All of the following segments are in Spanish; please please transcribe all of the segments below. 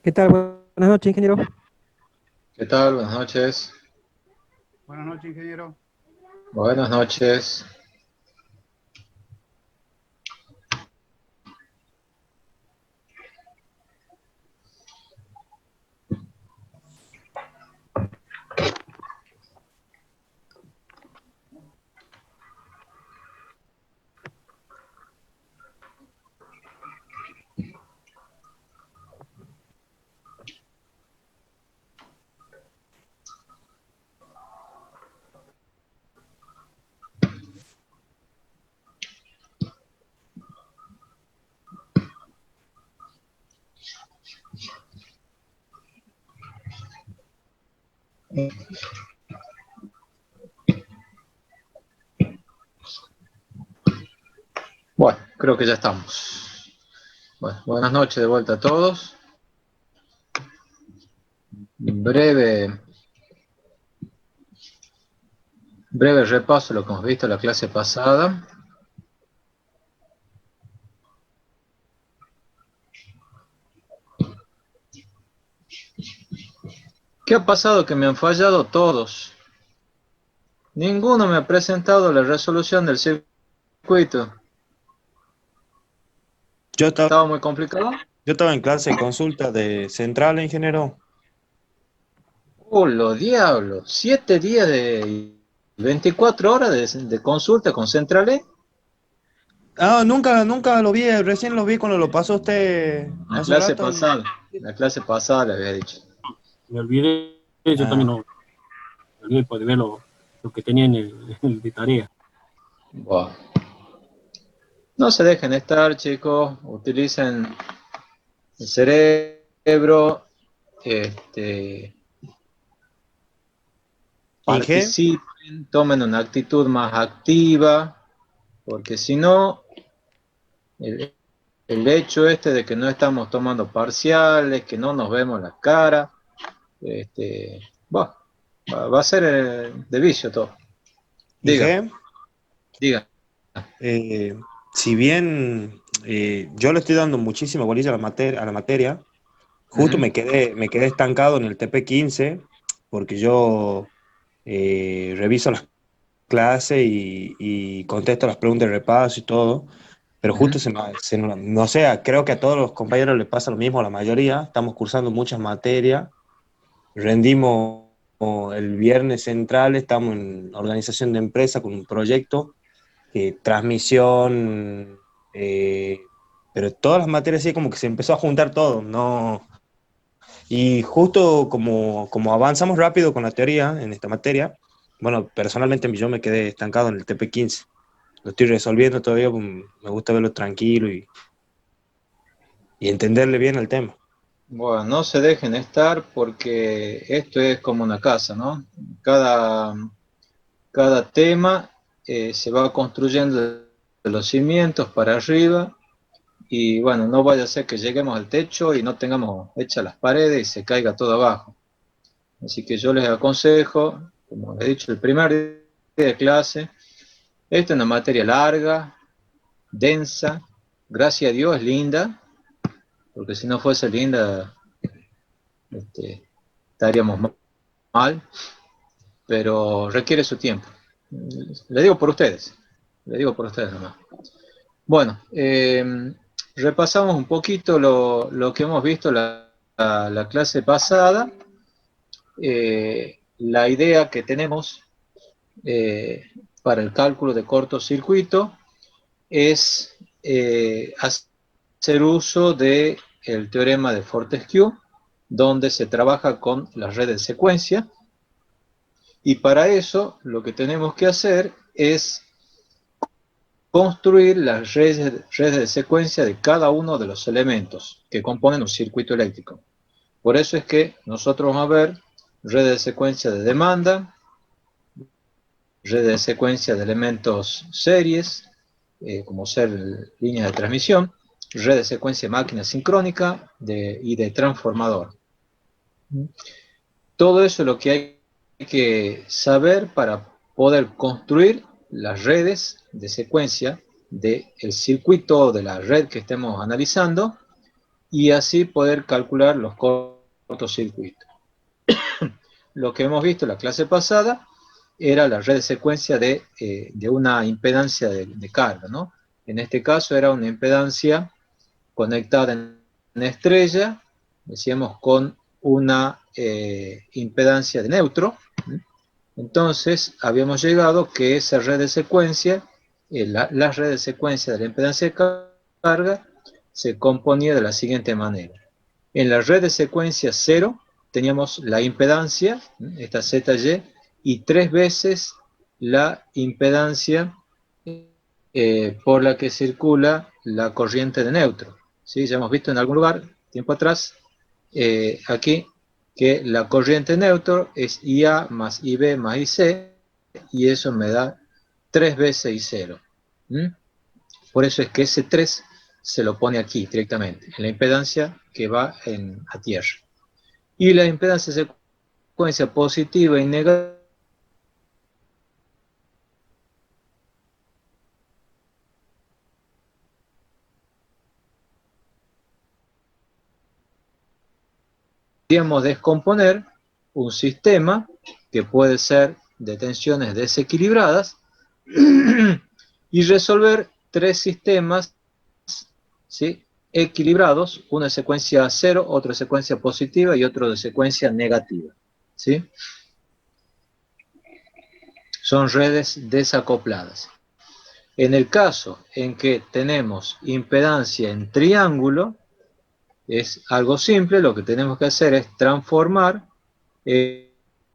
¿Qué tal? Buenas noches, ingeniero. ¿Qué tal? Buenas noches. Buenas noches, ingeniero. Buenas noches. Bueno, creo que ya estamos. Bueno, buenas noches de vuelta a todos. Breve, breve repaso de lo que hemos visto en la clase pasada. ¿Qué ha pasado? Que me han fallado todos. Ninguno me ha presentado la resolución del circuito. Yo estaba, ¿Estaba muy complicado? yo estaba en clase de consulta de central, ingeniero. Los diablos! 7 días de 24 horas de consulta con centrales. Ah, nunca lo vi, recién lo vi cuando lo pasó usted La hace clase rato. pasada. La clase pasada le había dicho. Me olvidé, yo también Ah, no, me olvidé de ver lo que tenía en de tarea. Buah. No se dejen estar, chicos. Utilicen el cerebro. Este, Inge, Participen, tomen una actitud más activa, porque si no, el, el hecho este de que no estamos tomando parciales, que no nos vemos las caras, este, va, va a ser de vicio todo. Diga, Inge, diga. eh, si bien yo le estoy dando muchísima bolilla a la materia, justo Ujú. me quedé estancado en el TP15 porque yo reviso las clases y contesto las preguntas de repaso y todo. Pero Ujú. justo no sé, creo que a todos los compañeros les pasa lo mismo, a la mayoría, estamos cursando muchas materias, rendimos el viernes central, estamos en organización de empresa con un proyecto, transmisión, pero todas las materias sí como que se empezó a juntar todo, ¿no? Y justo como avanzamos rápido con la teoría en esta materia, bueno, personalmente yo me quedé estancado en el TP15. Lo estoy resolviendo todavía, pues, me gusta verlo tranquilo y entenderle bien el tema. Bueno, no se dejen estar porque esto es como una casa, ¿no? Cada, cada tema se va construyendo de los cimientos para arriba y bueno, no vaya a ser que lleguemos al techo y no tengamos hechas las paredes y se caiga todo abajo. Así que yo les aconsejo, como he dicho, el primer día de clase, esta es una materia larga, densa, gracias a Dios es linda, porque si no fuese linda, este, estaríamos mal, pero requiere su tiempo. Le digo por ustedes, le digo por ustedes nomás. Bueno, repasamos un poquito lo que hemos visto la clase pasada. La idea que tenemos para el cálculo de cortocircuito es hacer uso del teorema de Fortescue, donde se trabaja con las redes de secuencia, y para eso lo que tenemos que hacer es construir las redes de secuencia de cada uno de los elementos que componen un circuito eléctrico. Por eso es que nosotros vamos a ver redes de secuencia de demanda, redes de secuencia de elementos series, como ser líneas de transmisión, red de secuencia de máquina sincrónica y de transformador. Todo eso es lo que hay que saber para poder construir las redes de secuencia del circuito de la red que estemos analizando y así poder calcular los cortocircuitos. Lo que hemos visto en la clase pasada era la red de secuencia de una impedancia de carga, ¿no? En este caso era una impedancia conectada en estrella, decíamos con una impedancia de neutro. Entonces habíamos llegado que esa red de secuencia, la red de secuencia de la impedancia de carga, se componía de la siguiente manera. En la red de secuencia 0 teníamos la impedancia, esta ZY, y 3 veces la impedancia por la que circula la corriente de neutro. ¿Sí? Ya hemos visto en algún lugar, tiempo atrás, aquí, que la corriente neutro es IA más IB más IC, y eso me da 3 veces I0. Por eso es que ese 3 se lo pone aquí directamente, en la impedancia que va a tierra. Y la impedancia de secuencia positiva y negativa podríamos descomponer un sistema que puede ser de tensiones desequilibradas y resolver 3 sistemas, ¿sí?, equilibrados, una secuencia 0, otra secuencia positiva y otro de secuencia negativa, ¿sí? Son redes desacopladas. En el caso en que tenemos impedancia en triángulo, es algo simple, lo que tenemos que hacer es transformar este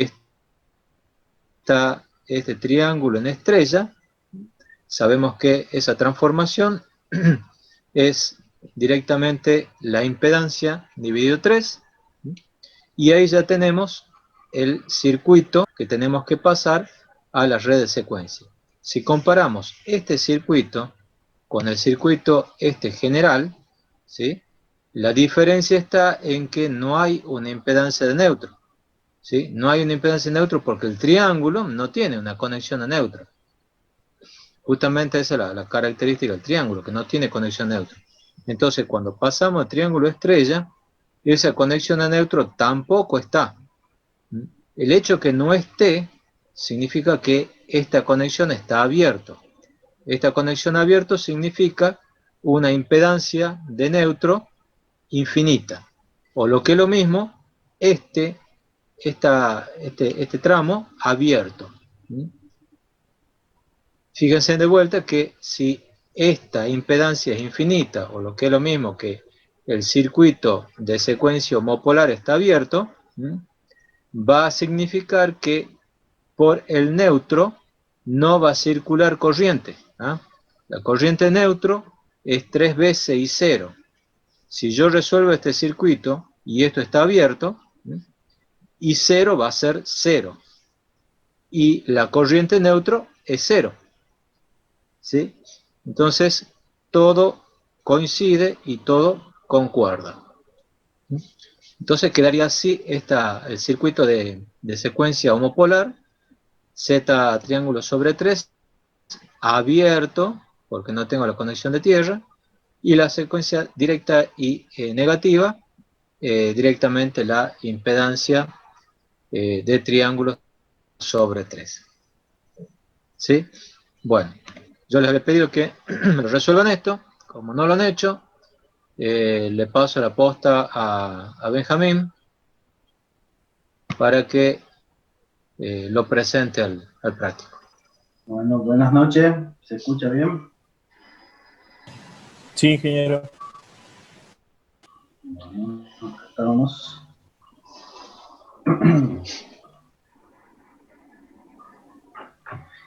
triángulo en estrella. Sabemos que esa transformación es directamente la impedancia dividido 3, y ahí ya tenemos el circuito que tenemos que pasar a la red de secuencia. Si comparamos este circuito con el circuito general, ¿sí?, la diferencia está en que no hay una impedancia de neutro, ¿sí? No hay una impedancia de neutro porque el triángulo no tiene una conexión a neutro. Justamente esa es la característica del triángulo, que no tiene conexión a neutro. Entonces, cuando pasamos al triángulo estrella, esa conexión a neutro tampoco está. El hecho que no esté significa que esta conexión está abierta. Esta conexión abierta significa una impedancia de neutro infinita. O lo que es lo mismo, este tramo abierto. Fíjense de vuelta que si esta impedancia es infinita, o lo que es lo mismo que el circuito de secuencia homopolar está abierto, va a significar que por el neutro no va a circular corriente. La corriente neutro es 3 veces I0. Si yo resuelvo este circuito y esto está abierto, I0 va a ser 0. Y la corriente neutro es 0. ¿Sí? Entonces, todo coincide y todo concuerda. Entonces quedaría así el circuito de secuencia homopolar, Z triángulo sobre 3, abierto, porque no tengo la conexión de tierra, y la secuencia directa y negativa, directamente la impedancia de triángulo sobre 3. ¿Sí? Bueno, yo les había pedido que me lo resuelvan esto. Como no lo han hecho, le paso la posta a Benjamín para que lo presente al práctico. Bueno, buenas noches. ¿Se escucha bien? Sí, ingeniero. Bueno, acá estamos.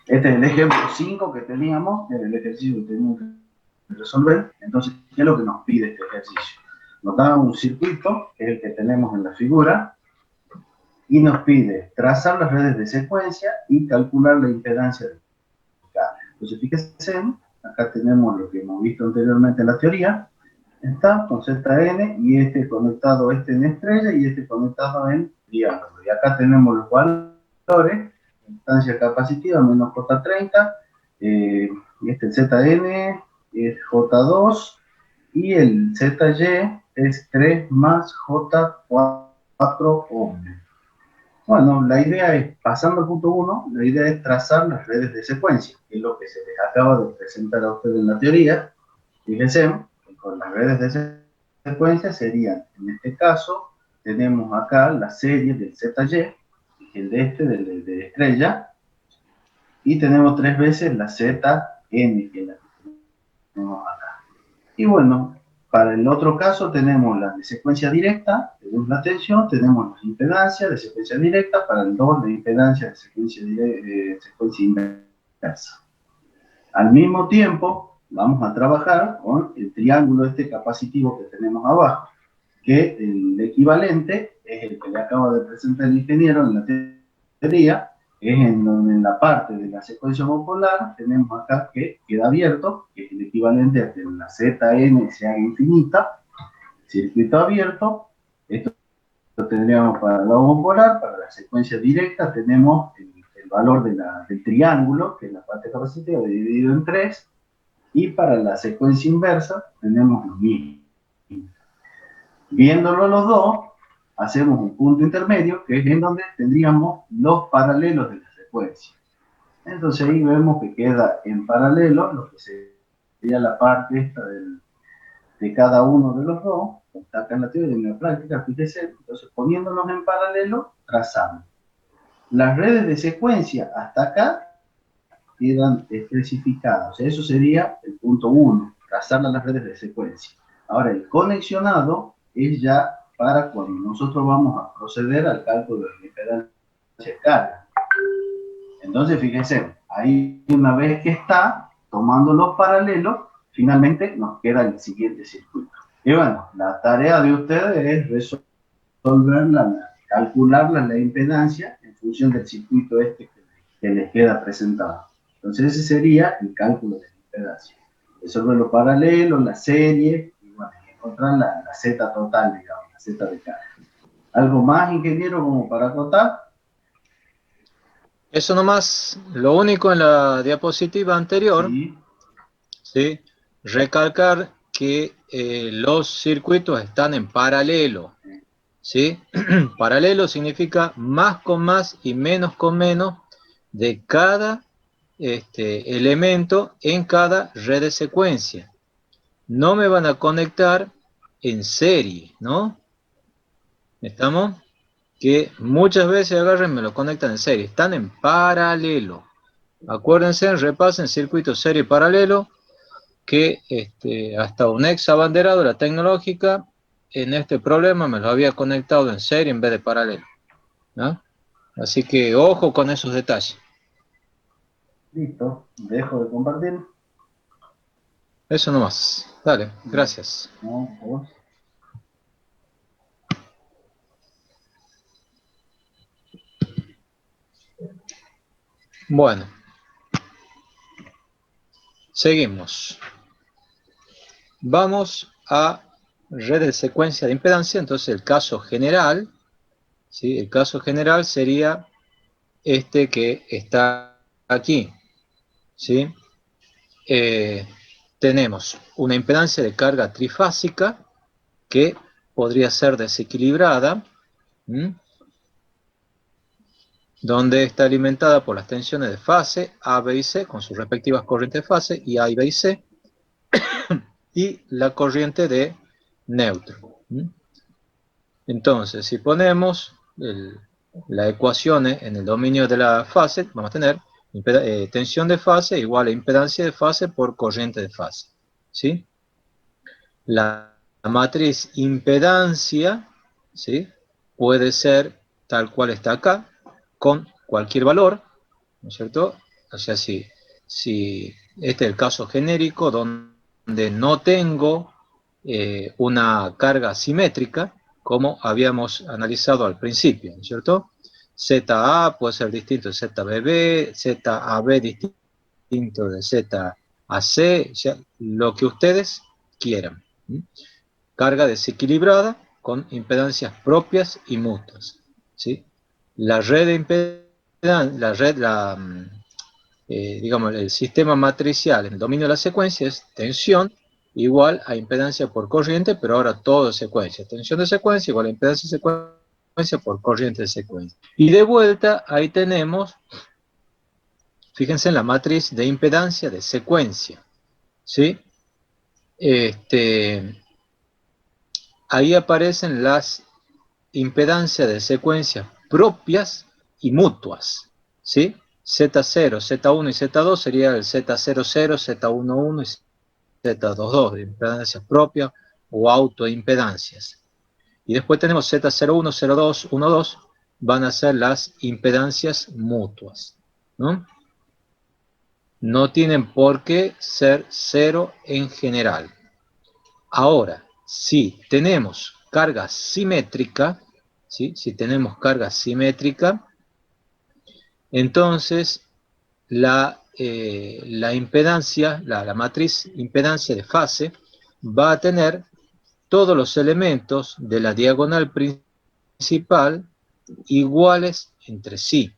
Este es el ejemplo 5 que teníamos, que es el ejercicio que teníamos que resolver. Entonces, ¿qué es lo que nos pide este ejercicio? Nos da un circuito, que es el que tenemos en la figura, y nos pide trazar las redes de secuencia y calcular la impedancia de cada. Entonces, fíjense, acá tenemos lo que hemos visto anteriormente en la teoría. Está con ZN y este conectado en estrella y este conectado en triángulo. Y acá tenemos los valores. Instancia capacitiva menos J30, y este ZN es J2, y el ZY es 3 más J4 ohms. Bueno, la idea es, pasando al punto 1, la idea es trazar las redes de secuencia, que es lo que se les acaba de presentar a ustedes en la teoría. Fíjense, con las redes de secuencia serían, en este caso, tenemos acá la serie del ZY, que es el de este, de estrella, y tenemos 3 veces la ZN, que es la que tenemos acá. Y bueno, para el otro caso tenemos la de secuencia directa, tenemos la tensión, tenemos la impedancia de secuencia directa, para el 2 la impedancia de secuencia inversa. Al mismo tiempo, vamos a trabajar con el triángulo este capacitivo que tenemos abajo, que el equivalente es el que le acaba de presentar el ingeniero en la teoría, es en donde en la parte de la secuencia homopolar tenemos acá que queda abierto, que es el equivalente a que la ZN se haga infinita, circuito abierto. Esto lo tendríamos para la homopolar. Para la secuencia directa tenemos el valor del triángulo, que es la parte capacitiva, dividido en 3, y para la secuencia inversa tenemos lo mismo. Viéndolo los dos, hacemos un punto intermedio, que es en donde tendríamos los paralelos de la secuencia. Entonces ahí vemos que queda en paralelo lo que sería la parte esta de cada uno de los dos, que está acá en la teoría y en la práctica, fíjense. Entonces poniéndolos en paralelo, trazamos. Las redes de secuencia hasta acá quedan especificadas. O sea, eso sería el punto 1, trazar las redes de secuencia. Ahora, el conexionado es ya para cuando nosotros vamos a proceder al cálculo de la impedancia de carga. Entonces, fíjense, ahí una vez que está tomando los paralelos, finalmente nos queda el siguiente circuito. Y bueno, la tarea de ustedes es calcular la impedancia en función del circuito este que les queda presentado. Entonces ese sería el cálculo de la impedancia. Resolver los paralelos, la serie, y bueno, encontrar la Z total, digamos, la Z de carga. ¿Algo más, ingeniero, como para acotar? Eso nomás, lo único en la diapositiva anterior, Sí. ¿sí? Recalcar que los circuitos están en paralelo, ¿sí? Paralelo significa más con más y menos con menos de cada elemento en cada red de secuencia. No me van a conectar en serie, ¿no? ¿Estamos? Que muchas veces agarren y me lo conectan en serie. Están en paralelo. Acuérdense, repasen circuito serie y paralelo, que hasta un ex abanderado de la tecnológica en este problema me lo había conectado en serie en vez de paralelo, ¿no? Así que ojo con esos detalles. Listo, dejo de compartir. Eso nomás. Dale, gracias. No, por favor. Bueno, seguimos. Vamos a red de secuencia de impedancia. Entonces el caso general, ¿sí? El caso general sería este que está aquí, ¿sí? Tenemos una impedancia de carga trifásica que podría ser desequilibrada, donde está alimentada por las tensiones de fase A, B y C, con sus respectivas corrientes de fase, y A, y B y C, y la corriente de neutro. Entonces, si ponemos la ecuación en el dominio de la fase, vamos a tener tensión de fase igual a impedancia de fase por corriente de fase, ¿sí? La matriz impedancia, ¿sí? Puede ser tal cual está acá, con cualquier valor, ¿no es cierto? O sea, si este es el caso genérico donde no tengo una carga simétrica, como habíamos analizado al principio, ¿no es cierto? ZA puede ser distinto de ZBB, ZAB distinto de ZAC, o sea, lo que ustedes quieran. Carga desequilibrada con impedancias propias y mutuas, ¿sí? La red de impedancia, digamos, el sistema matricial en el dominio de la secuencia es tensión igual a impedancia por corriente, pero ahora todo es secuencia. Tensión de secuencia igual a impedancia de secuencia por corriente de secuencia. Y de vuelta, ahí tenemos, fíjense en la matriz de impedancia de secuencia, ¿sí? Ahí aparecen las impedancias de secuencia propias y mutuas, ¿sí? Z0, Z1 y Z2 sería el Z00, Z11 y Z22 de impedancias propias o autoimpedancias. Y después tenemos Z01, 02, 12, van a ser las impedancias mutuas, ¿no? No tienen por qué ser cero en general. Ahora, si tenemos carga simétrica, ¿sí? Si tenemos carga simétrica, entonces la impedancia, la matriz impedancia de fase, va a tener todos los elementos de la diagonal principal iguales entre sí.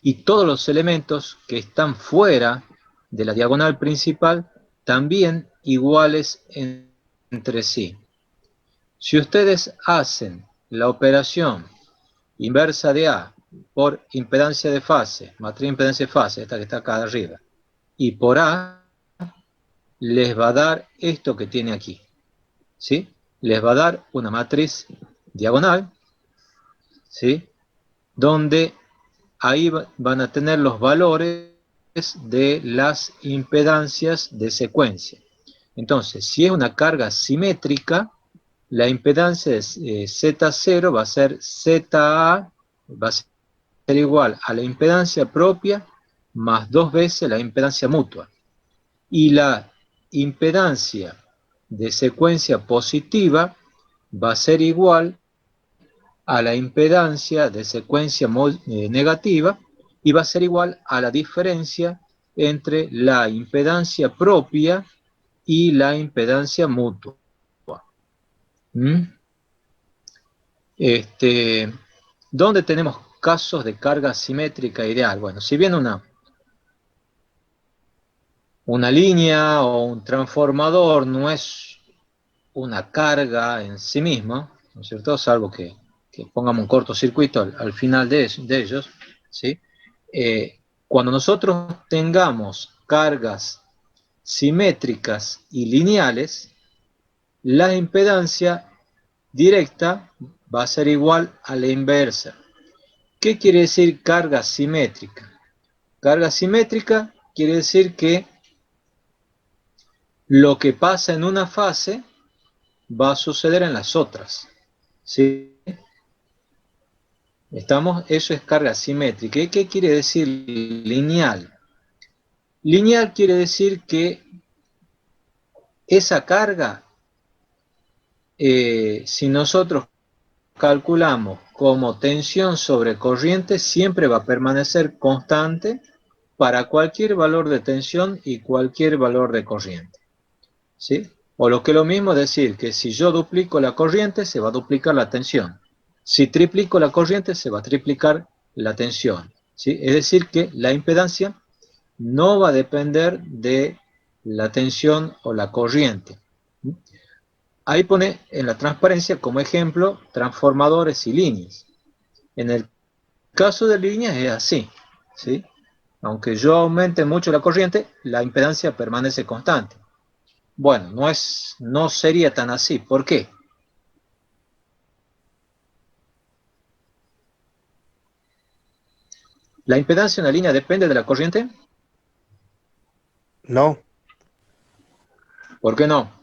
Y todos los elementos que están fuera de la diagonal principal también iguales entre sí. Si ustedes hacen la operación inversa de A por impedancia de fase, matriz impedancia de fase, esta que está acá arriba, y por A, les va a dar esto que tiene aquí, ¿sí? Les va a dar una matriz diagonal, ¿sí? Donde ahí van a tener los valores de las impedancias de secuencia. Entonces, si es una carga simétrica, la impedancia de Z0 va a ser ZA, va a ser igual a la impedancia propia más 2 veces la impedancia mutua. Y la impedancia de secuencia positiva va a ser igual a la impedancia de secuencia negativa y va a ser igual a la diferencia entre la impedancia propia y la impedancia mutua. ¿Dónde tenemos casos de carga simétrica ideal? Bueno, si bien una línea o un transformador no es una carga en sí misma, ¿no es cierto? Salvo que pongamos un cortocircuito al final de ellos, ¿sí? Cuando nosotros tengamos cargas simétricas y lineales, la impedancia directa va a ser igual a la inversa. ¿Qué quiere decir carga simétrica? Carga simétrica quiere decir que lo que pasa en una fase va a suceder en las otras, ¿sí? Eso es carga simétrica. ¿Y qué quiere decir lineal? Lineal quiere decir que esa carga, si nosotros calculamos como tensión sobre corriente, siempre va a permanecer constante para cualquier valor de tensión y cualquier valor de corriente, ¿sí? O lo que es lo mismo decir que si yo duplico la corriente, se va a duplicar la tensión. Si triplico la corriente, se va a triplicar la tensión, ¿sí? Es decir, que la impedancia no va a depender de la tensión o la corriente. Ahí pone en la transparencia como ejemplo transformadores y líneas. En el caso de líneas es así, ¿sí? Aunque yo aumente mucho la corriente, la impedancia permanece constante. Bueno, no sería tan así. ¿Por qué? ¿La impedancia en una línea depende de la corriente? No, ¿Por qué no?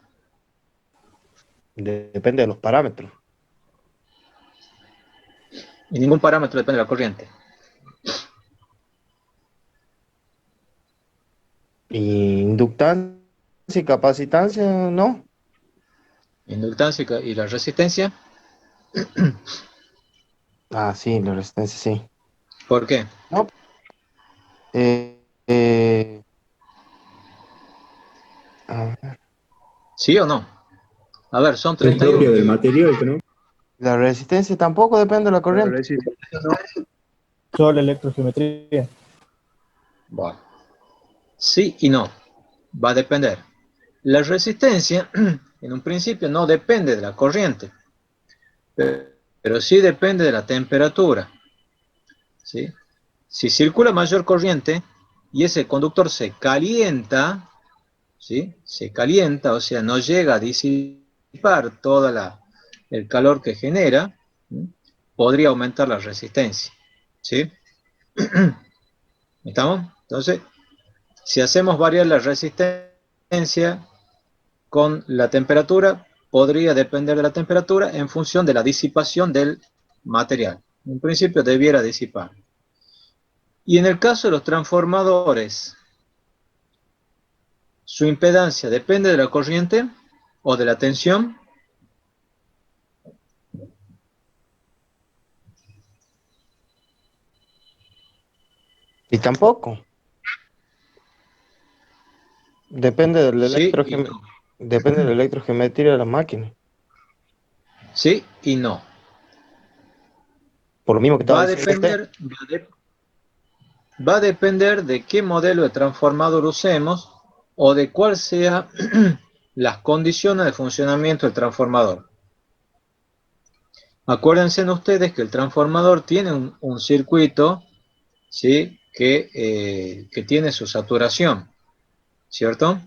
depende de los parámetros. Y ningún parámetro depende de la corriente. Y inductancia y capacitancia, no. Inductancia y la resistencia. Ah, sí, la resistencia sí. ¿Por qué? No. Eh, eh, a ver, ¿Sí o no? A ver, son Es propio 31. del material, ¿no? la resistencia tampoco depende de la La corriente. resistencia no. Solo electrogeometría. Bueno. Sí y no. Va a depender. La resistencia, en un principio, no depende de la corriente, pero sí depende de la temperatura, ¿sí? Si circula mayor corriente y ese conductor se calienta, ¿sí? Se calienta, o sea, no llega a disipar todo el calor que genera, ¿sí? Podría aumentar la resistencia, ¿sí? ¿Estamos? Entonces, si hacemos variar la resistencia con la temperatura, podría depender de la temperatura en función de la disipación del material. En principio debiera disipar. Y en el caso de los transformadores, su impedancia depende de la corriente o de la tensión. Y tampoco. Depende del Sí y no. depende del electrogeometría de la máquina. Sí y no. Por lo mismo que estaba Va a diciendo usted. depender, va a depender de qué modelo de transformador usemos o de cuál sea las condiciones de funcionamiento del transformador. Acuérdense ustedes que el transformador tiene un circuito, ¿sí? que tiene su saturación, ¿cierto?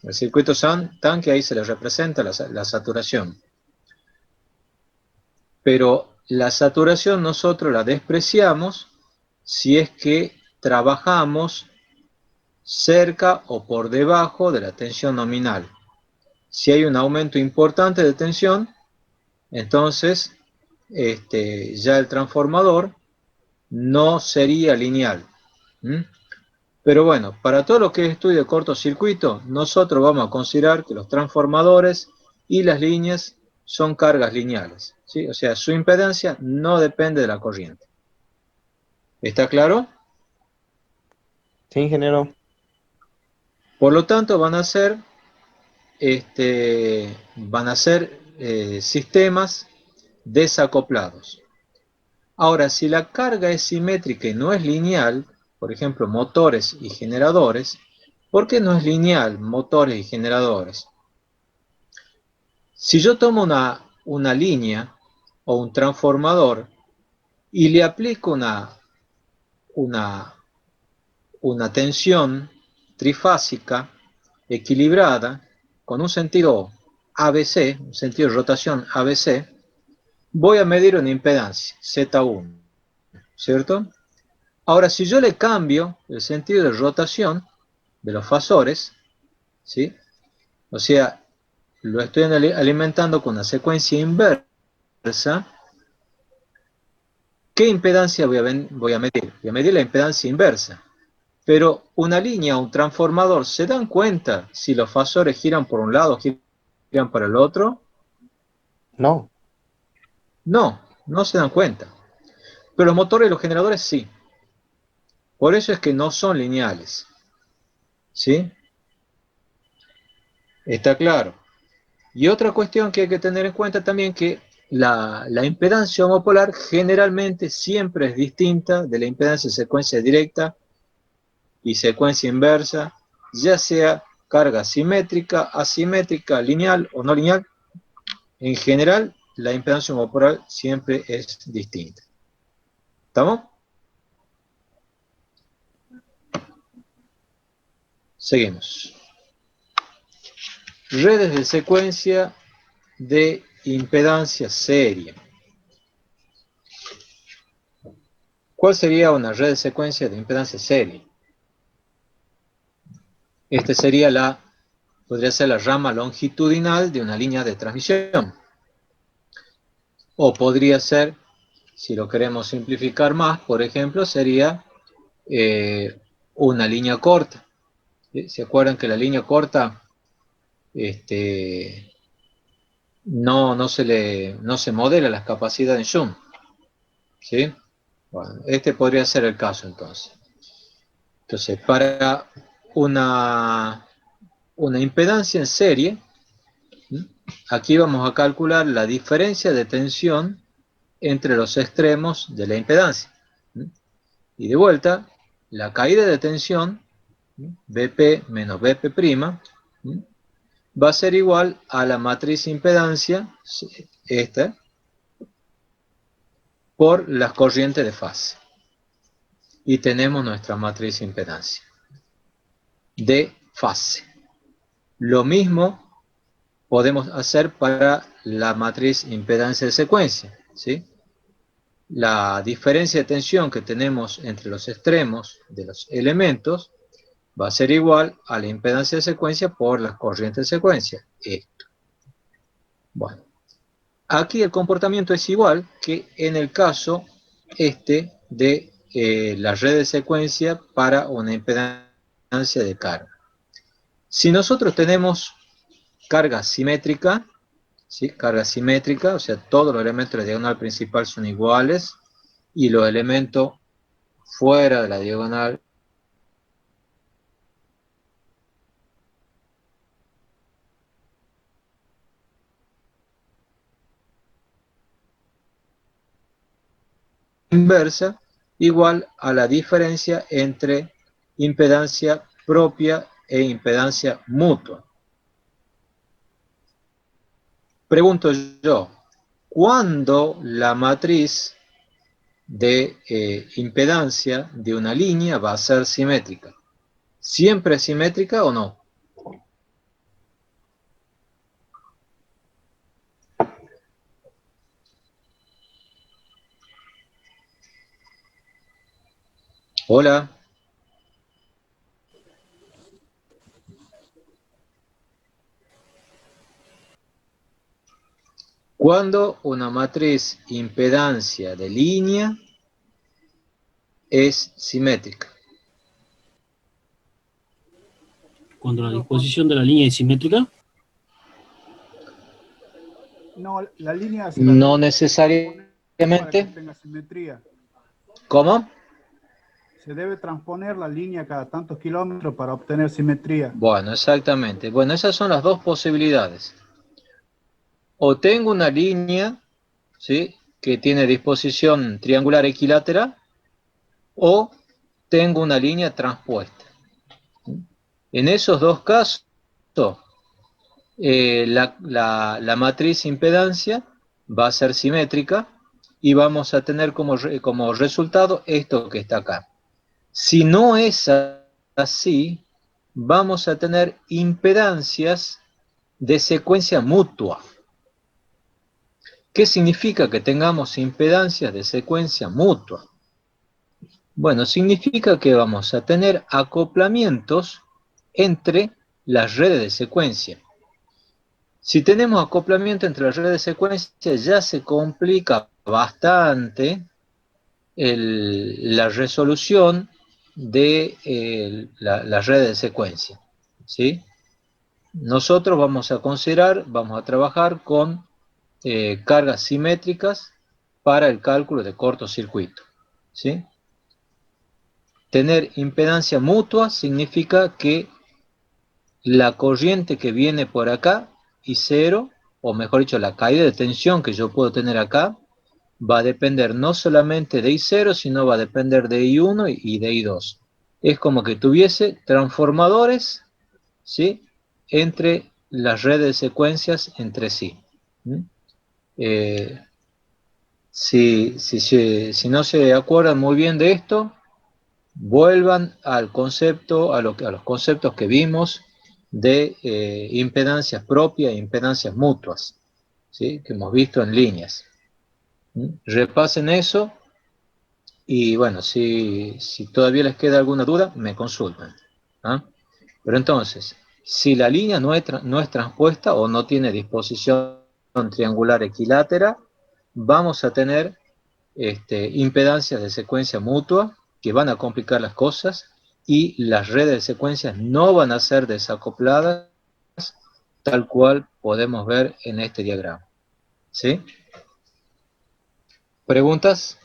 El circuito TAN, que ahí se le representa la saturación. Pero la saturación nosotros la despreciamos si es que trabajamos cerca o por debajo de la tensión nominal. Si hay un aumento importante de tensión, entonces ya el transformador no sería lineal. ¿Mm? Pero bueno, para todo lo que es estudio de cortocircuito, nosotros vamos a considerar que los transformadores y las líneas son cargas lineales, ¿sí? O sea, su impedancia no depende de la corriente. ¿Está claro? Sí, ingeniero. Por lo tanto, van a ser sistemas desacoplados. Ahora, si la carga es simétrica y no es lineal, por ejemplo, motores y generadores, ¿por qué no es lineal motores y generadores? Si yo tomo una línea o un transformador y le aplico una tensión trifásica equilibrada con un sentido ABC, un sentido de rotación ABC, voy a medir una impedancia, Z1, ¿cierto? Ahora, si yo le cambio el sentido de rotación de los fasores, ¿sí? O sea, lo estoy alimentando con una secuencia inversa, ¿qué impedancia voy a medir? Voy a medir la impedancia inversa. Pero una línea, un transformador, ¿se dan cuenta si los fasores giran por un lado o giran para el otro? No. No, no se dan cuenta. Pero los motores y los generadores sí. Por eso es que no son lineales. ¿Sí? Está claro. Y otra cuestión que hay que tener en cuenta también que la impedancia homopolar generalmente siempre es distinta de la impedancia de secuencia directa y secuencia inversa, ya sea carga simétrica, asimétrica, lineal o no lineal. En general, la impedancia homopolar siempre es distinta. ¿Estamos? Seguimos. Redes de secuencia de impedancia seria. ¿Cuál sería una red de secuencia de impedancia seria? Esta sería podría ser la rama longitudinal de una línea de transmisión. O podría ser, si lo queremos simplificar más, por ejemplo, sería una línea corta. ¿Se acuerdan que la línea corta no se modela las capacidades en Shunt? ¿Sí? Bueno, podría ser el caso entonces. Entonces, para una impedancia en serie, aquí vamos a calcular la diferencia de tensión entre los extremos de la impedancia. Y de vuelta, la caída de tensión, BP menos BP', va a ser igual a la matriz impedancia, esta, por las corrientes de fase. Y tenemos nuestra matriz impedancia de fase. Lo mismo podemos hacer para la matriz impedancia de secuencia, ¿sí? La diferencia de tensión que tenemos entre los extremos de los elementos va a ser igual a la impedancia de secuencia por las corrientes de secuencia. Esto. Bueno, aquí el comportamiento es igual que en el caso de la red de secuencia para una impedancia de carga. Si nosotros tenemos carga simétrica, ¿sí? Carga simétrica, o sea, todos los elementos de la diagonal principal son iguales y los elementos fuera de la diagonal inversa igual a la diferencia entre impedancia propia e impedancia mutua. Pregunto yo, ¿cuándo la matriz de impedancia de una línea va a ser simétrica? ¿Siempre es simétrica o no? Hola. ¿Cuándo una matriz impedancia de línea es simétrica? Cuando la disposición de la línea es simétrica. No, la línea se No la necesariamente. para que tenga simetría. ¿Cómo? Se debe transponer la línea cada tantos kilómetros para obtener simetría. Bueno, exactamente. Bueno, esas son las dos posibilidades. O tengo una línea, ¿sí?, que tiene disposición triangular equilátera, o tengo una línea transpuesta. En esos dos casos, la matriz impedancia va a ser simétrica y vamos a tener como resultado esto que está acá. Si no es así, vamos a tener impedancias de secuencia mutua. ¿Qué significa que tengamos impedancias de secuencia mutua? Bueno, significa que vamos a tener acoplamientos entre las redes de secuencia. Si tenemos acoplamiento entre las redes de secuencia, ya se complica bastante la resolución de las redes de secuencia, ¿sí? Nosotros vamos a trabajar con cargas simétricas para el cálculo de cortocircuito, ¿sí? Tener impedancia mutua significa que la corriente que viene por acá, I0, o mejor dicho, la caída de tensión que yo puedo tener acá, va a depender no solamente de I0, sino va a depender de I1 y de I2. Es como que tuviese transformadores, ¿sí?, entre las redes de secuencias entre sí. Si no se acuerdan muy bien de esto, vuelvan al concepto, a los conceptos que vimos de impedancias propias e impedancias mutuas, ¿sí?, que hemos visto en líneas. Repasen eso y bueno, si todavía les queda alguna duda, me consultan, ¿ah? Pero entonces, si la línea no es transpuesta o no tiene disposición triangular equilátera, vamos a tener impedancias de secuencia mutua que van a complicar las cosas y las redes de secuencias no van a ser desacopladas tal cual podemos ver en este diagrama, ¿sí? ¿Preguntas?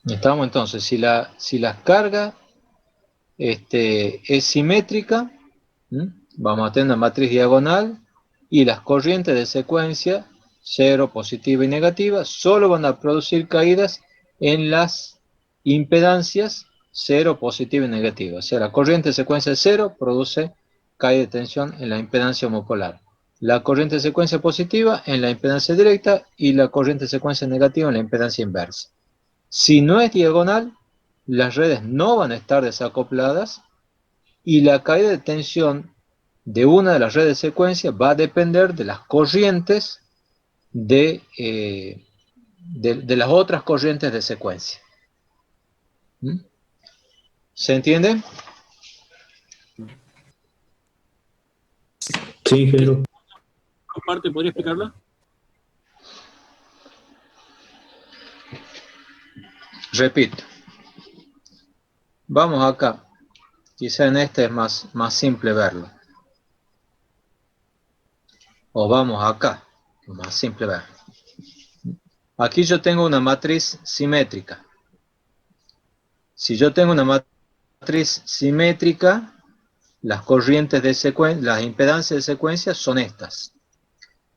Estamos entonces, si la carga es simétrica, vamos a tener una matriz diagonal y las corrientes de secuencia 0, positiva y negativa, solo van a producir caídas en las impedancias 0, positiva y negativa. O sea, la corriente de secuencia 0 produce caída de tensión en la impedancia homopolar. La corriente de secuencia positiva en la impedancia directa y la corriente de secuencia negativa en la impedancia inversa. Si no es diagonal, las redes no van a estar desacopladas y la caída de tensión de una de las redes de secuencia va a depender de las corrientes de las otras corrientes de secuencia. ¿Mm? ¿Se entiende? Sí, Jero. Aparte, ¿podría explicarla? Repito. Vamos acá. Quizá en este es más simple verlo. O vamos acá. Más simple verlo. Aquí yo tengo una matriz simétrica. Si yo tengo una matriz simétrica, las corrientes de secuencia, las impedancias de secuencia son estas.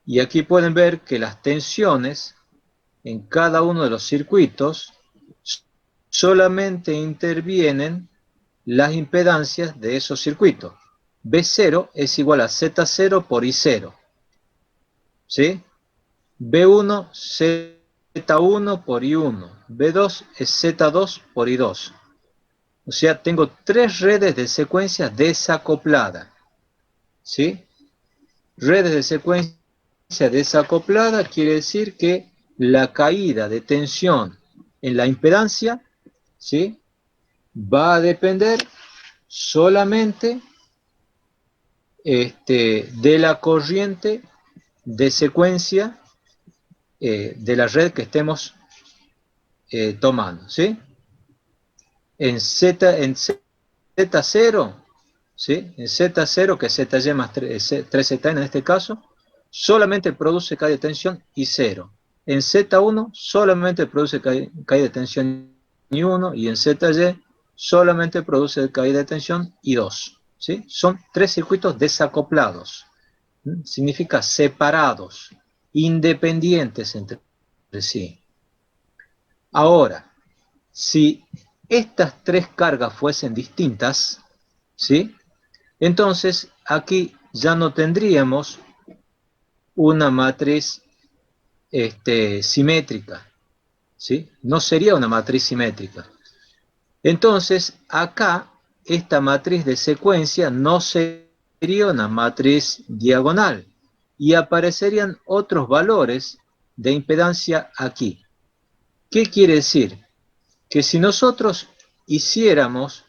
Y aquí pueden ver que las tensiones en cada uno de los circuitos solamente intervienen las impedancias de esos circuitos. B0 es igual a Z0 por I0. ¿Sí? B1, Z1 por I1. B2 es Z2 por I2. O sea, tengo tres redes de secuencia desacopladas. ¿Sí? Redes de secuencia desacoplada quiere decir que la caída de tensión en la impedancia, ¿sí?, va a depender solamente de la corriente de secuencia de la red que estemos tomando, ¿sí? En Z0, ¿sí? En Z0, que es ZY más 3ZN en este caso, solamente produce caída de tensión I0. En Z1 solamente produce caída de tensión I1 y en ZY solamente produce caída de tensión I2. ¿Sí? Son tres circuitos desacoplados. ¿Mm? Significa separados, independientes entre sí. Ahora, si estas tres cargas fuesen distintas, ¿sí?, entonces aquí ya no tendríamos una matriz simétrica, ¿sí? No sería una matriz simétrica. Entonces acá esta matriz de secuencia no sería una matriz diagonal y aparecerían otros valores de impedancia aquí. ¿Qué quiere decir? Que si nosotros hiciéramos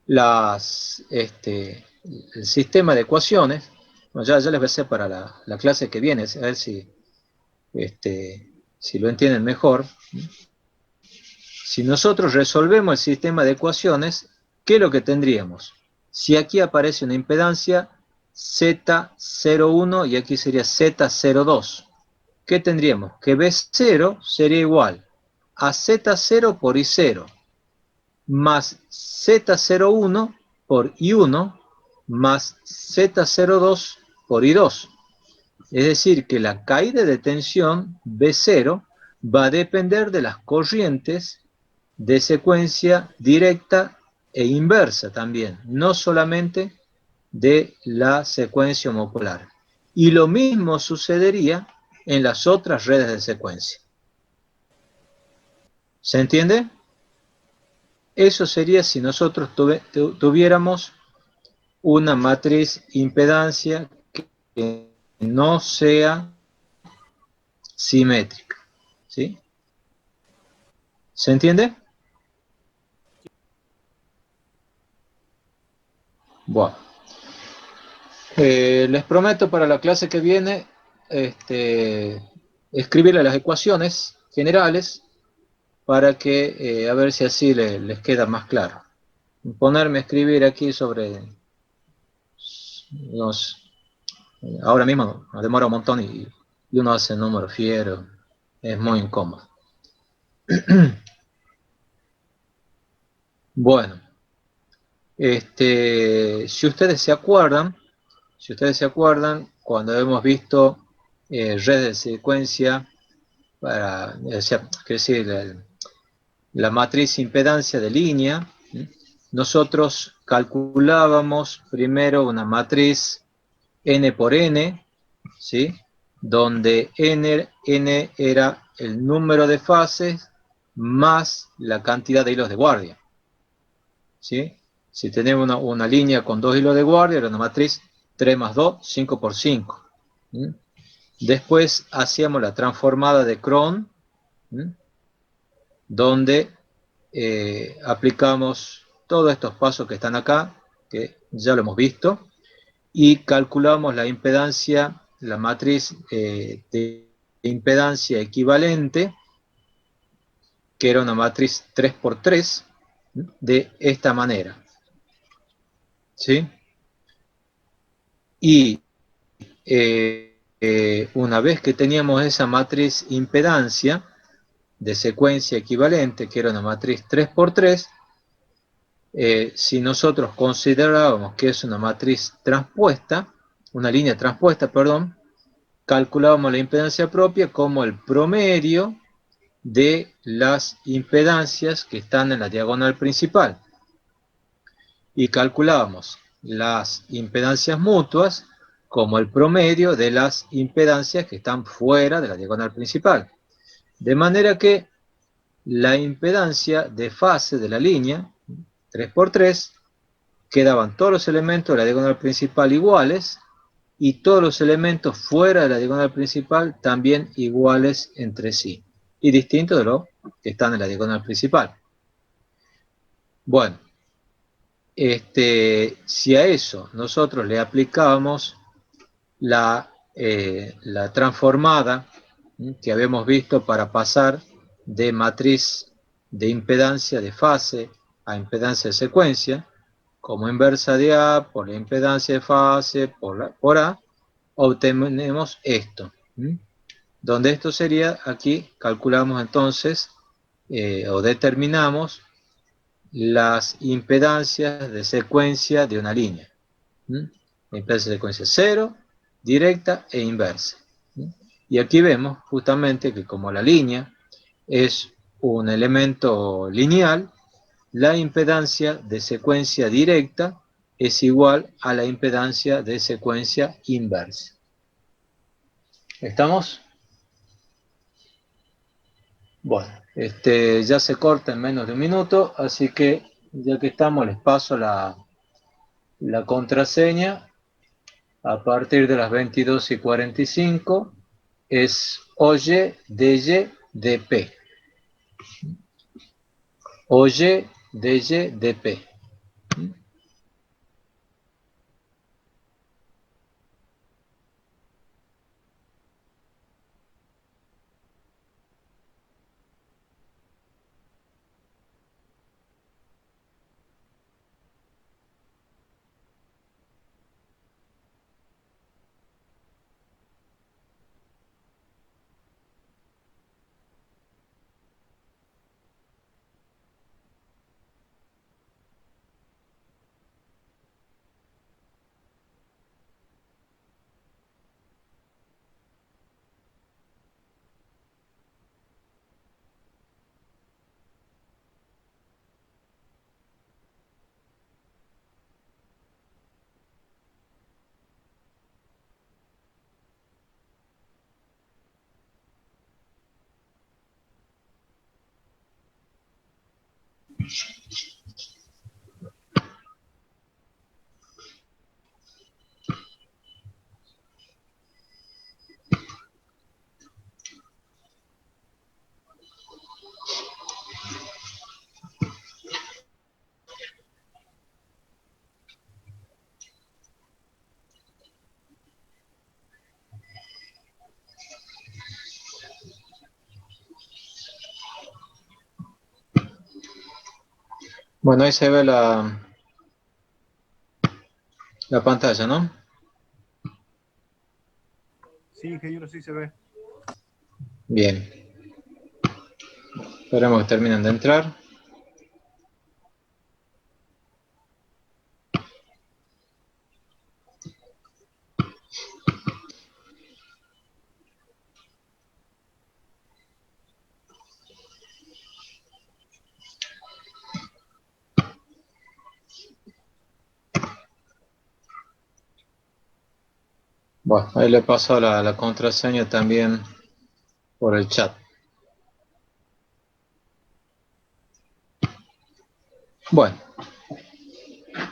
el sistema de ecuaciones, bueno, ya les voy a hacer para la clase que viene, a ver si lo entienden mejor. Si nosotros resolvemos el sistema de ecuaciones, ¿qué es lo que tendríamos? Si aquí aparece una impedancia Z01 y aquí sería Z02, ¿qué tendríamos? Que B0 sería igual a Z0 por I0 más Z01 por I1 más Z02 por I2. Es decir, que la caída de tensión B0 va a depender de las corrientes de secuencia directa e inversa también, no solamente de la secuencia homopolar. Y lo mismo sucedería en las otras redes de secuencia. ¿Se entiende? Eso sería si nosotros tuviéramos una matriz impedancia que no sea simétrica. ¿Sí? ¿Se entiende? Bueno. Les prometo para la clase que viene escribirle las ecuaciones generales para que a ver si así les queda más claro. Ponerme a escribir aquí sobre ahora mismo demora un montón y uno hace números fieros, es muy incómodo. Bueno, si ustedes se acuerdan, cuando hemos visto red de secuencia para, o sea, quiere decir, la matriz impedancia de línea, nosotros calculábamos primero una matriz n por n, ¿sí? Donde n era el número de fases más la cantidad de hilos de guardia, ¿sí? Si tenemos una línea con 2 hilos de guardia, era una matriz 3 más 2, 5 por 5. Después hacíamos la transformada de Cron, donde aplicamos todos estos pasos que están acá, que ya lo hemos visto, y calculamos la impedancia, la matriz de impedancia equivalente, que era una matriz 3 por 3, de esta manera, ¿sí? Y una vez que teníamos esa matriz impedancia de secuencia equivalente, que era una matriz 3 por 3, si nosotros considerábamos que es una matriz transpuesta, una línea transpuesta, perdón, calculábamos la impedancia propia como el promedio de las impedancias que están en la diagonal principal. Y calculábamos las impedancias mutuas como el promedio de las impedancias que están fuera de la diagonal principal. De manera que la impedancia de fase de la línea, 3 por 3, quedaban todos los elementos de la diagonal principal iguales y todos los elementos fuera de la diagonal principal también iguales entre sí y distintos de los que están en la diagonal principal. Bueno, si a eso nosotros le aplicábamos la transformada que habíamos visto para pasar de matriz de impedancia de fase a impedancia de secuencia, como inversa de A por la impedancia de fase por A, obtenemos esto. Donde esto sería, aquí calculamos entonces, o determinamos las impedancias de secuencia de una línea. La impedancia de secuencia 0, directa e inversa. Y aquí vemos justamente que como la línea es un elemento lineal, la impedancia de secuencia directa es igual a la impedancia de secuencia inversa. ¿Estamos? Bueno, ya se corta en menos de un minuto, así que ya que estamos les paso la contraseña. A partir de las 22:45 es Oye, Deye, DP. Oye, Deye, DP. Bueno, ahí se ve la pantalla, ¿no? Sí, ingeniero, sí se ve. Bien. Esperemos que terminen de entrar. Bueno, ahí le paso la contraseña también por el chat. Bueno,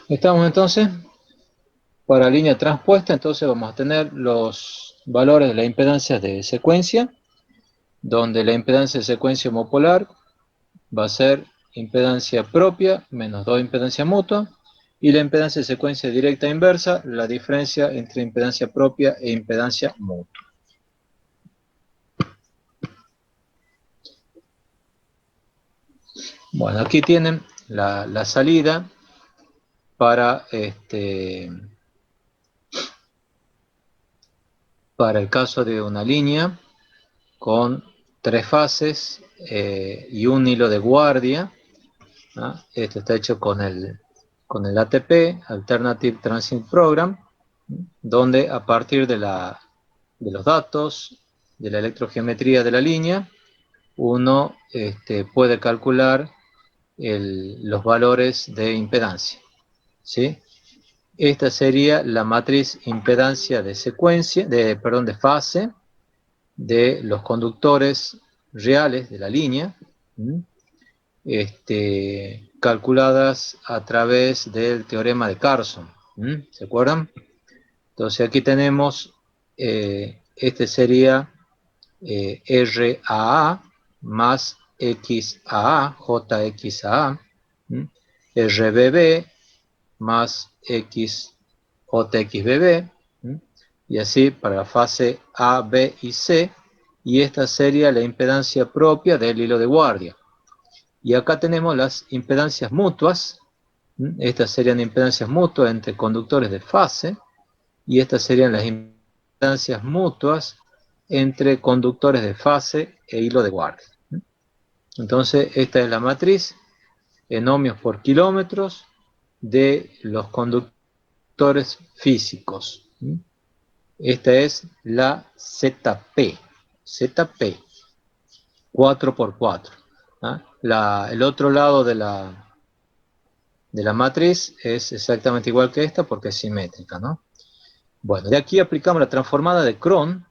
estamos entonces para línea transpuesta, entonces vamos a tener los valores de la impedancia de secuencia, donde la impedancia de secuencia homopolar va a ser impedancia propia menos 2 impedancia mutua, y la impedancia de secuencia directa e inversa, la diferencia entre impedancia propia e impedancia mutua. Bueno, aquí tienen la salida para, para el caso de una línea con 3 fases y un hilo de guardia, ¿no? Esto está hecho con el ATP, Alternative Transit Program, donde a partir de los datos, de la electrogeometría de la línea, uno puede calcular los valores de impedancia, ¿sí? Esta sería la matriz impedancia de secuencia, de fase de los conductores reales de la línea, calculadas a través del teorema de Carson. ¿Se acuerdan? Entonces aquí tenemos, este sería RAA más XAA, JXAA, RBB más XJXBB, y así para la fase A, B y C, y esta sería la impedancia propia del hilo de guardia. Y acá tenemos las impedancias mutuas, estas serían impedancias mutuas entre conductores de fase, y estas serían las impedancias mutuas entre conductores de fase e hilo de guardia. Entonces, esta es la matriz en ohmios por kilómetros de los conductores físicos. Esta es la ZP, 4x4. El otro lado de la matriz es exactamente igual que esta porque es simétrica, ¿no? Bueno, de aquí aplicamos la transformada de Cron.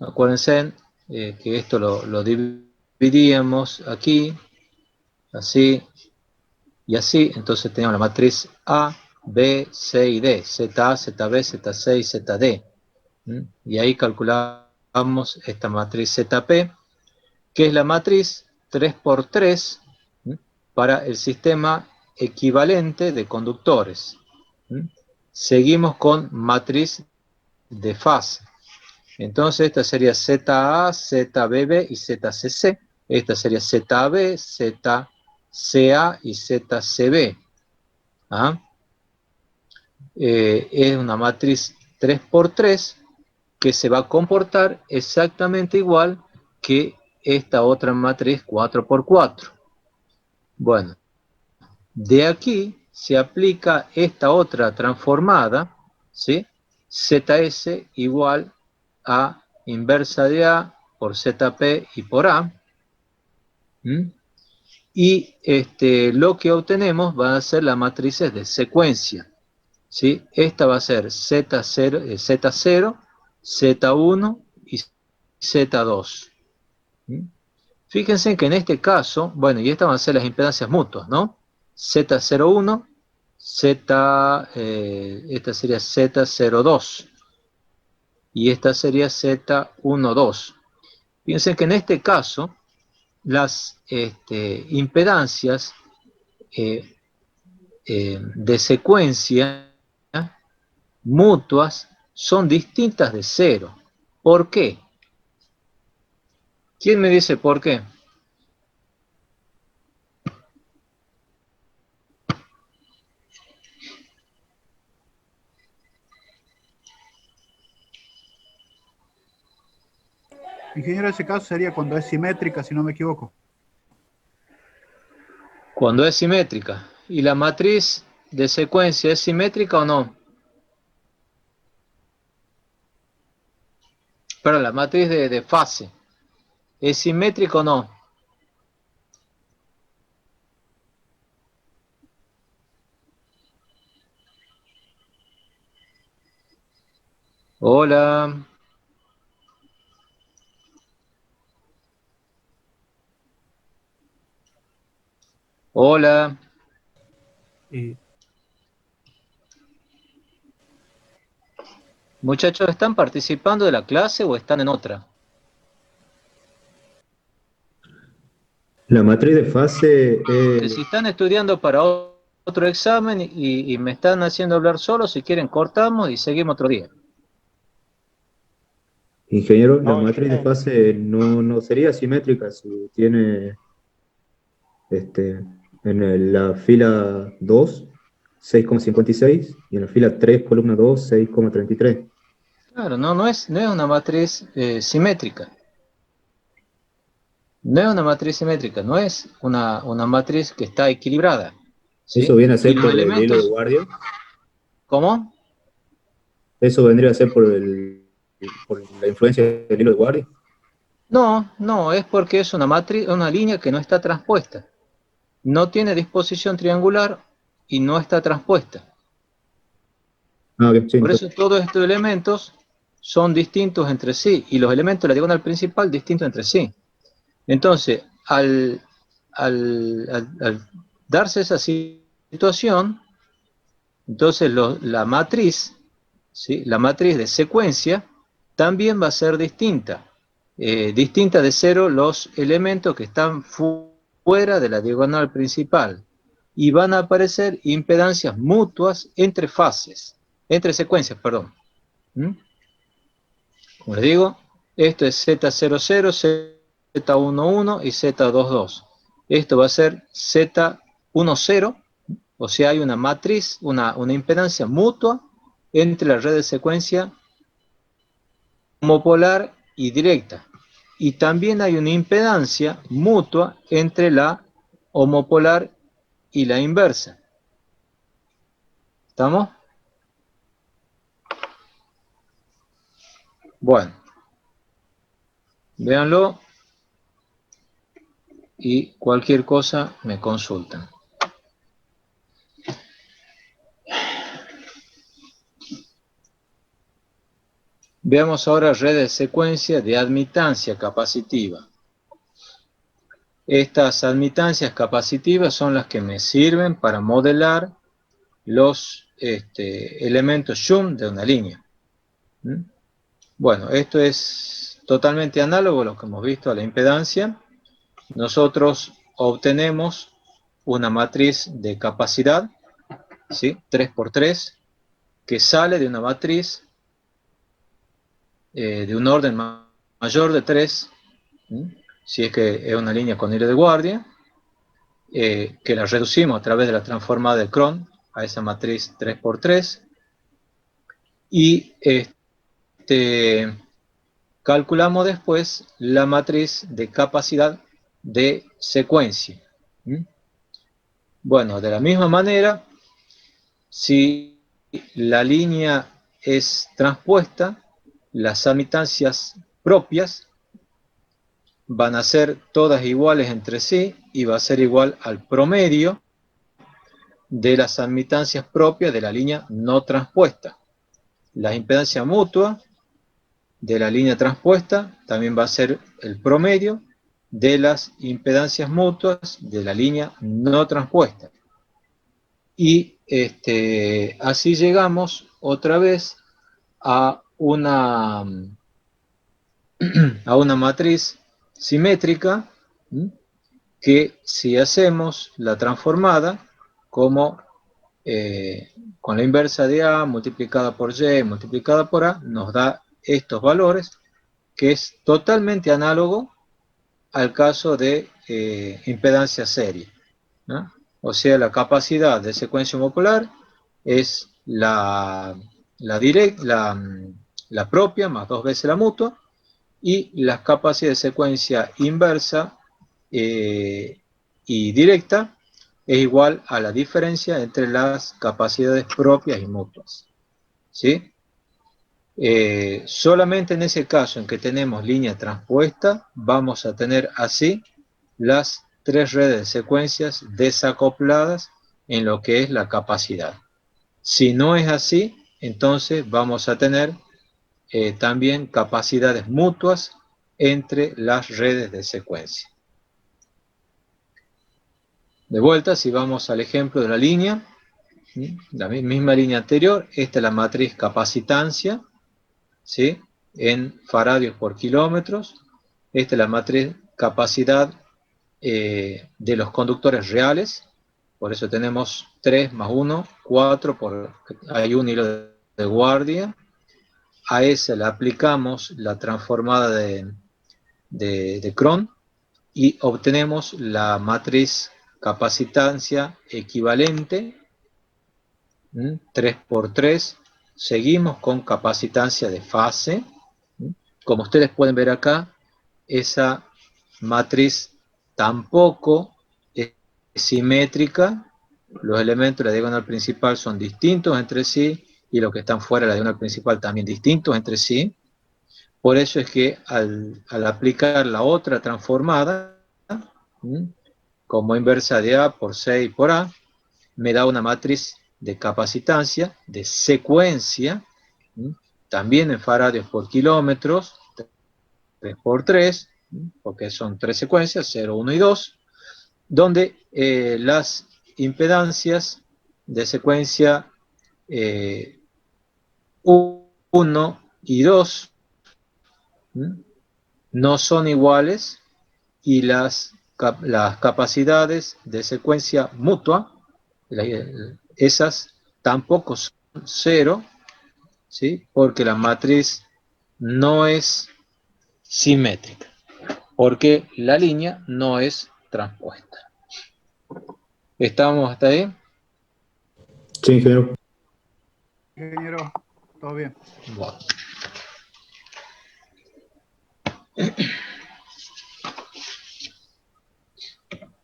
Acuérdense que esto lo dividíamos aquí, así y así. Entonces tenemos la matriz A, B, C y D, ZA, ZB, ZC y ZD. Y ahí calculamos esta matriz ZP, que es la matriz 3x3 para el sistema equivalente de conductores. Seguimos con matriz de fase. Entonces esta sería ZA, ZBB y ZCC. Esta sería ZB, ZCA y ZCB. Es una matriz 3x3 que se va a comportar exactamente igual que esta otra matriz 4x4. Bueno, de aquí se aplica esta otra transformada, ¿sí? ZS igual a inversa de A por ZP y por A. Y lo que obtenemos van a ser las matrices de secuencia, ¿sí? Esta va a ser Z0, Z0, Z1 y Z2. Fíjense que en este caso, bueno, y estas van a ser las impedancias mutuas, ¿no? Z01, esta sería Z02 y esta sería Z12. Fíjense que en este caso las impedancias de secuencia mutuas son distintas de cero. ¿Por qué? ¿Quién me dice por qué? Ingeniero, ese caso sería cuando es simétrica, si no me equivoco. Cuando es simétrica. ¿Y la matriz de secuencia es simétrica o no? Pero la matriz de fase, ¿es simétrica o no? Hola. Hola. Eh, Muchachos, ¿están participando de la clase o están en otra? La matriz de fase Que si están estudiando para otro examen y me están haciendo hablar solo, si quieren cortamos y seguimos otro día. ingeniero, la no, matriz de fase no sería simétrica si tiene la fila 2, 6,56 y en la fila 3, columna 2, 6,33. Claro, no es una matriz simétrica. No es una matriz simétrica, no es una matriz que está equilibrada. Eso ¿Sí? viene a Y ser los por el hilo de elementos, guardia. ¿cómo? Eso vendría a ser por la influencia del hilo de guardia. No, es porque es una matriz, una línea que no está transpuesta. No tiene disposición triangular y no está transpuesta. Ah, ok, sí, Por eso entonces, todos estos elementos son distintos entre sí y los elementos de la diagonal principal distintos entre sí. Entonces, al darse esa situación, entonces la matriz, ¿sí? La matriz de secuencia también va a ser distinta. Distinta de cero los elementos que están fuera de la diagonal principal. Y van a aparecer impedancias mutuas entre fases, entre secuencias, perdón. ¿Mm? Como les digo, esto es Z00, Z11 y Z22. Esto va a ser Z10, o sea, hay una matriz, una impedancia mutua entre la red de secuencia homopolar y directa. Y también hay una impedancia mutua entre la homopolar y la inversa. ¿Estamos? Bueno, véanlo y cualquier cosa me consultan. Veamos ahora redes de secuencia de admitancia capacitiva. Estas admitancias capacitivas son las que me sirven para modelar los elementos Schum de una línea. ¿Mm? Bueno, esto es totalmente análogo a lo que hemos visto a la impedancia. Nosotros obtenemos una matriz de capacidad, ¿sí? 3×3, que sale de una matriz de un orden mayor de 3, si es que es una línea con hilo de guardia, que la reducimos a través de la transformada de Cron a esa matriz 3×3, y calculamos después la matriz de capacidad de secuencia. Bueno, de la misma manera, si la línea es transpuesta, las admitancias propias van a ser todas iguales entre sí y va a ser igual al promedio de las admitancias propias de la línea no transpuesta. La impedancia mutua de la línea transpuesta también va a ser el promedio de las impedancias mutuas de la línea no transpuesta. Y así llegamos otra vez a una matriz simétrica, que si hacemos la transformada como con la inversa de A multiplicada por Y multiplicada por A, nos da estos valores, que es totalmente análogo al caso de impedancia serie, ¿no? O sea, la capacidad de secuencia homopolar es la propia más 2 veces la mutua, y la capacidad de secuencia inversa y directa es igual a la diferencia entre las capacidades propias y mutuas. ¿Sí? Solamente en ese caso en que tenemos línea transpuesta, vamos a tener así las tres redes de secuencias desacopladas en lo que es la capacidad. Si no es así, entonces vamos a tener también capacidades mutuas entre las redes de secuencia. De vuelta, si vamos al ejemplo de la línea, la misma línea anterior, esta es la matriz capacitancia, ¿sí?, en faradios por kilómetros. Esta es la matriz capacidad de los conductores reales, por eso tenemos 3 más 1, 4, hay un hilo de guardia. A esa le aplicamos la transformada de Cron y obtenemos la matriz capacitancia equivalente, 3 por 3. Seguimos con capacitancia de fase. Como ustedes pueden ver acá, esa matriz tampoco es simétrica. Los elementos de la diagonal principal son distintos entre sí, y los que están fuera de la diagonal principal también distintos entre sí. Por eso es que al aplicar la otra transformada, como inversa de A por C y por A, me da una matriz de capacitancia, de secuencia, también en faradios por kilómetros, 3 por 3, porque son 3 secuencias, 0, 1 y 2, donde las impedancias de secuencia 1 y 2 no son iguales, y las capacidades de secuencia mutua, esas tampoco son 0, ¿sí?, porque la matriz no es simétrica, porque la línea no es transpuesta. ¿Estamos hasta ahí? Sí, ingeniero. Ingeniero, todo bien. Bueno.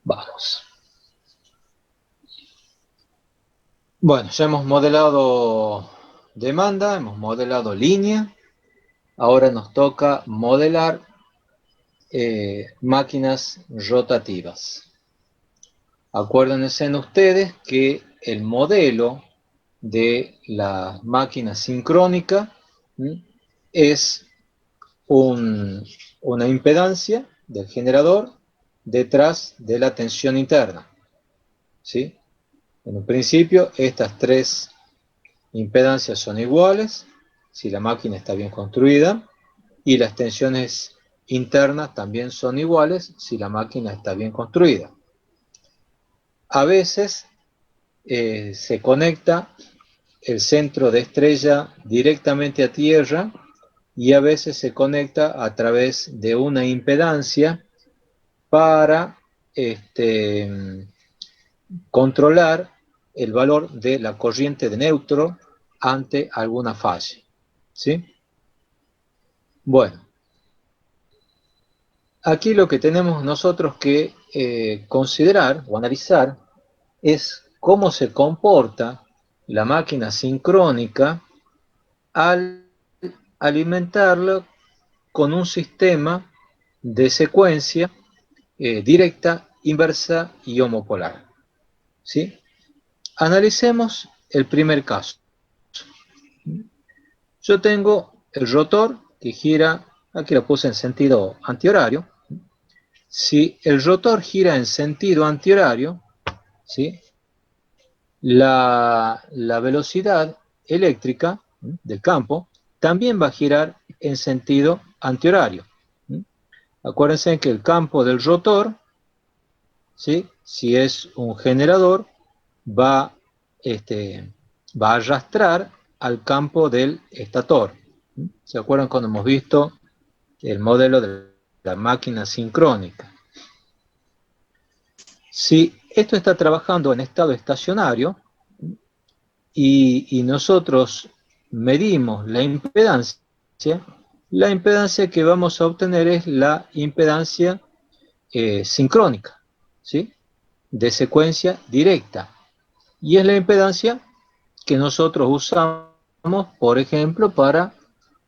Vamos. Bueno, ya hemos modelado demanda, hemos modelado línea. Ahora nos toca modelar máquinas rotativas. Acuérdense ustedes que el modelo de la máquina sincrónica es una impedancia del generador detrás de la tensión interna, ¿sí? En un principio, estas 3 impedancias son iguales si la máquina está bien construida, y las tensiones internas también son iguales si la máquina está bien construida. A veces se conecta el centro de estrella directamente a tierra, y a veces se conecta a través de una impedancia para controlar el valor de la corriente de neutro ante alguna falla, ¿sí? Bueno, aquí lo que tenemos nosotros que considerar o analizar es cómo se comporta la máquina sincrónica al alimentarla con un sistema de secuencia directa, inversa y homopolar, ¿sí? Analicemos el primer caso. Yo tengo el rotor que gira, aquí lo puse en sentido antihorario. Si el rotor gira en sentido antihorario, ¿sí?, la velocidad eléctrica del campo también va a girar en sentido antihorario. Acuérdense que el campo del rotor, ¿sí?, si es un generador, va a arrastrar al campo del estator. ¿Se acuerdan cuando hemos visto el modelo de la máquina sincrónica? Si esto está trabajando en estado estacionario y nosotros medimos la impedancia que vamos a obtener es la impedancia sincrónica, ¿sí?, de secuencia directa. Y es la impedancia que nosotros usamos, por ejemplo, para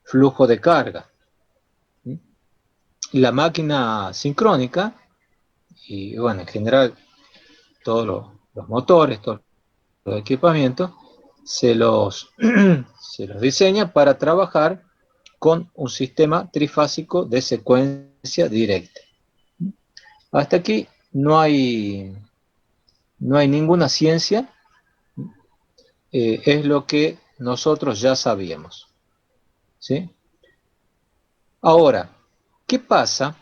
flujo de carga. La máquina sincrónica, y bueno, en general todos los motores, todos los equipamientos, se los diseña para trabajar con un sistema trifásico de secuencia directa. Hasta aquí no hay ninguna ciencia, es lo que nosotros ya sabíamos. ¿Sí? Ahora, ¿qué pasa?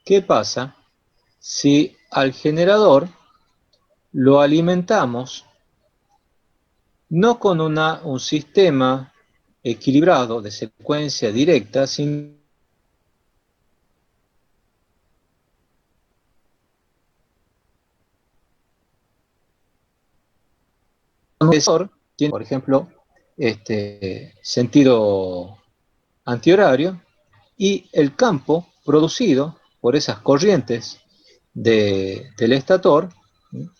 ¿Qué pasa si al generador lo alimentamos no con un sistema equilibrado de secuencia directa, sino un generador tiene, por ejemplo, sentido antihorario, y el campo producido por esas corrientes del estator,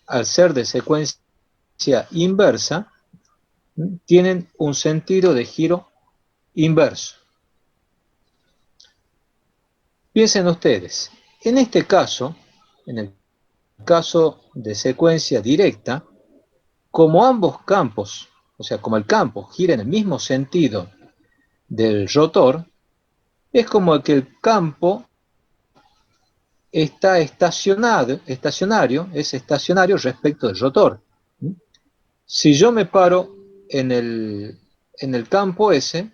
al ser de secuencia inversa, tienen un sentido de giro inverso. Piensen ustedes, en este caso, en el caso de secuencia directa, como ambos campos, o sea, como el campo gira en el mismo sentido del rotor, es como que el campo está estacionario, es estacionario respecto del rotor. Si yo me paro en el campo ese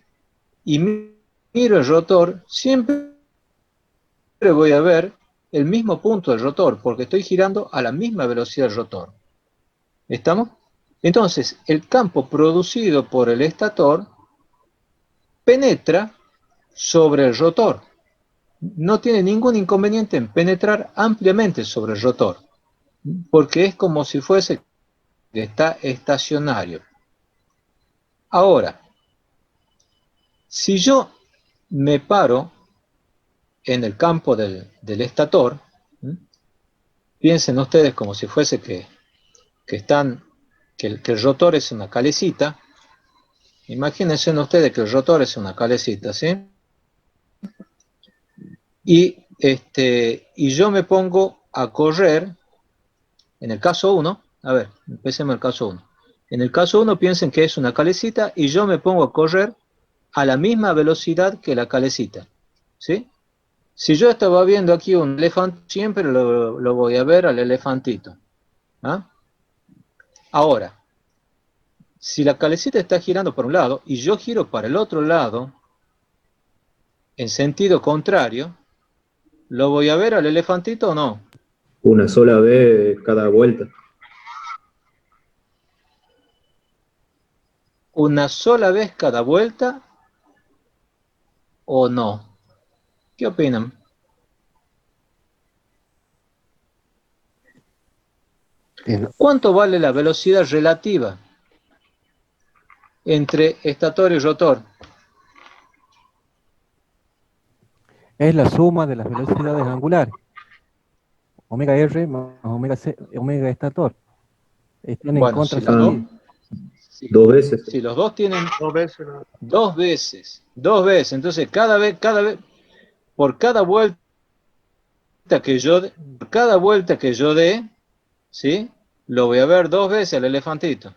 y miro el rotor, siempre voy a ver el mismo punto del rotor, porque estoy girando a la misma velocidad del rotor. ¿Estamos? Entonces, el campo producido por el estator penetra sobre el rotor. No tiene ningún inconveniente en penetrar ampliamente sobre el rotor, porque es como si fuese que está estacionario. Ahora, si yo me paro en el campo del estator, piensen ustedes como si fuese que el rotor es una calecita. Imagínense ustedes que el rotor es una calecita, ¿sí? Y yo me pongo a correr, en el caso 1, a ver, empecemos el caso 1. En el caso 1 piensen que es una calecita y yo me pongo a correr a la misma velocidad que la calecita, ¿sí? Si yo estaba viendo aquí un elefante, siempre lo voy a ver al elefantito. ¿Ah? Ahora, si la calecita está girando por un lado y yo giro para el otro lado, en sentido contrario, ¿lo voy a ver al elefantito o no? Una sola vez cada vuelta. ¿Una sola vez cada vuelta o no? ¿Qué opinan? ¿Cuánto vale la velocidad relativa entre estator y rotor? Es la suma de las velocidades angulares. Omega R más omega estator. Están en Bueno, si contra los dos, sentido. Dos veces. si los dos tienen Dos veces. ¿No? dos veces, entonces por cada vuelta que yo dé, ¿sí? Lo voy a ver dos veces al elefantito.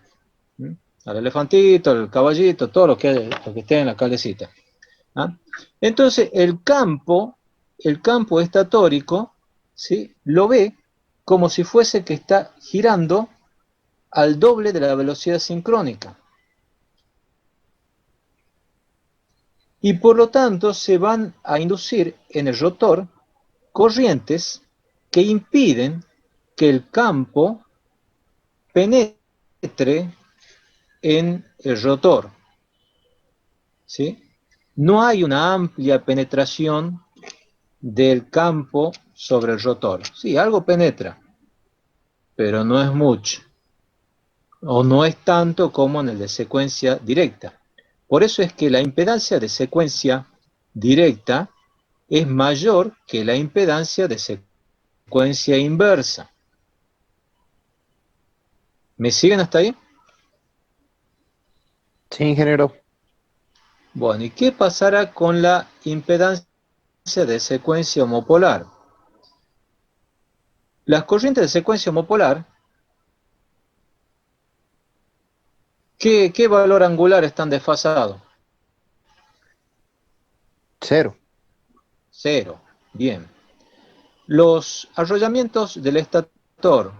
¿Mm? Al elefantito, al caballito, todo lo que esté en la calecita. ¿Ah? Entonces, el campo estatórico, ¿sí? Lo ve como si fuese que está girando al doble de la velocidad sincrónica. Y por lo tanto se van a inducir en el rotor corrientes que impiden que el campo penetre en el rotor. ¿Sí? No hay una amplia penetración del campo sobre el rotor. Sí, algo penetra, pero no es mucho, o no es tanto como en el de secuencia directa. Por eso es que la impedancia de secuencia directa es mayor que la impedancia de secuencia inversa. ¿Me siguen hasta ahí? Sí, ingeniero. Bueno, ¿y qué pasará con la impedancia de secuencia homopolar? Las corrientes de secuencia homopolar, ¿qué valor angular están desfasados? Cero. 0. Bien. Los arrollamientos del estator,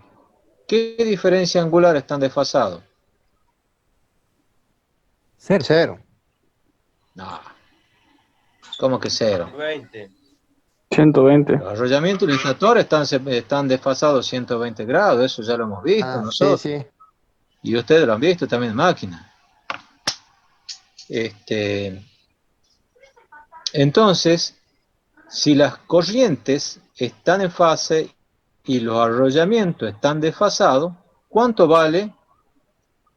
¿qué diferencia angular están desfasados? Cero. Cero. No. ¿Cómo que 0? 120. Los arrollamientos del estator están desfasados 120 grados, eso ya lo hemos visto Ah, sí, nosotros. sí. Y ustedes lo han visto también en máquina. Entonces, si las corrientes están en fase y los arrollamientos están desfasados, ¿cuánto vale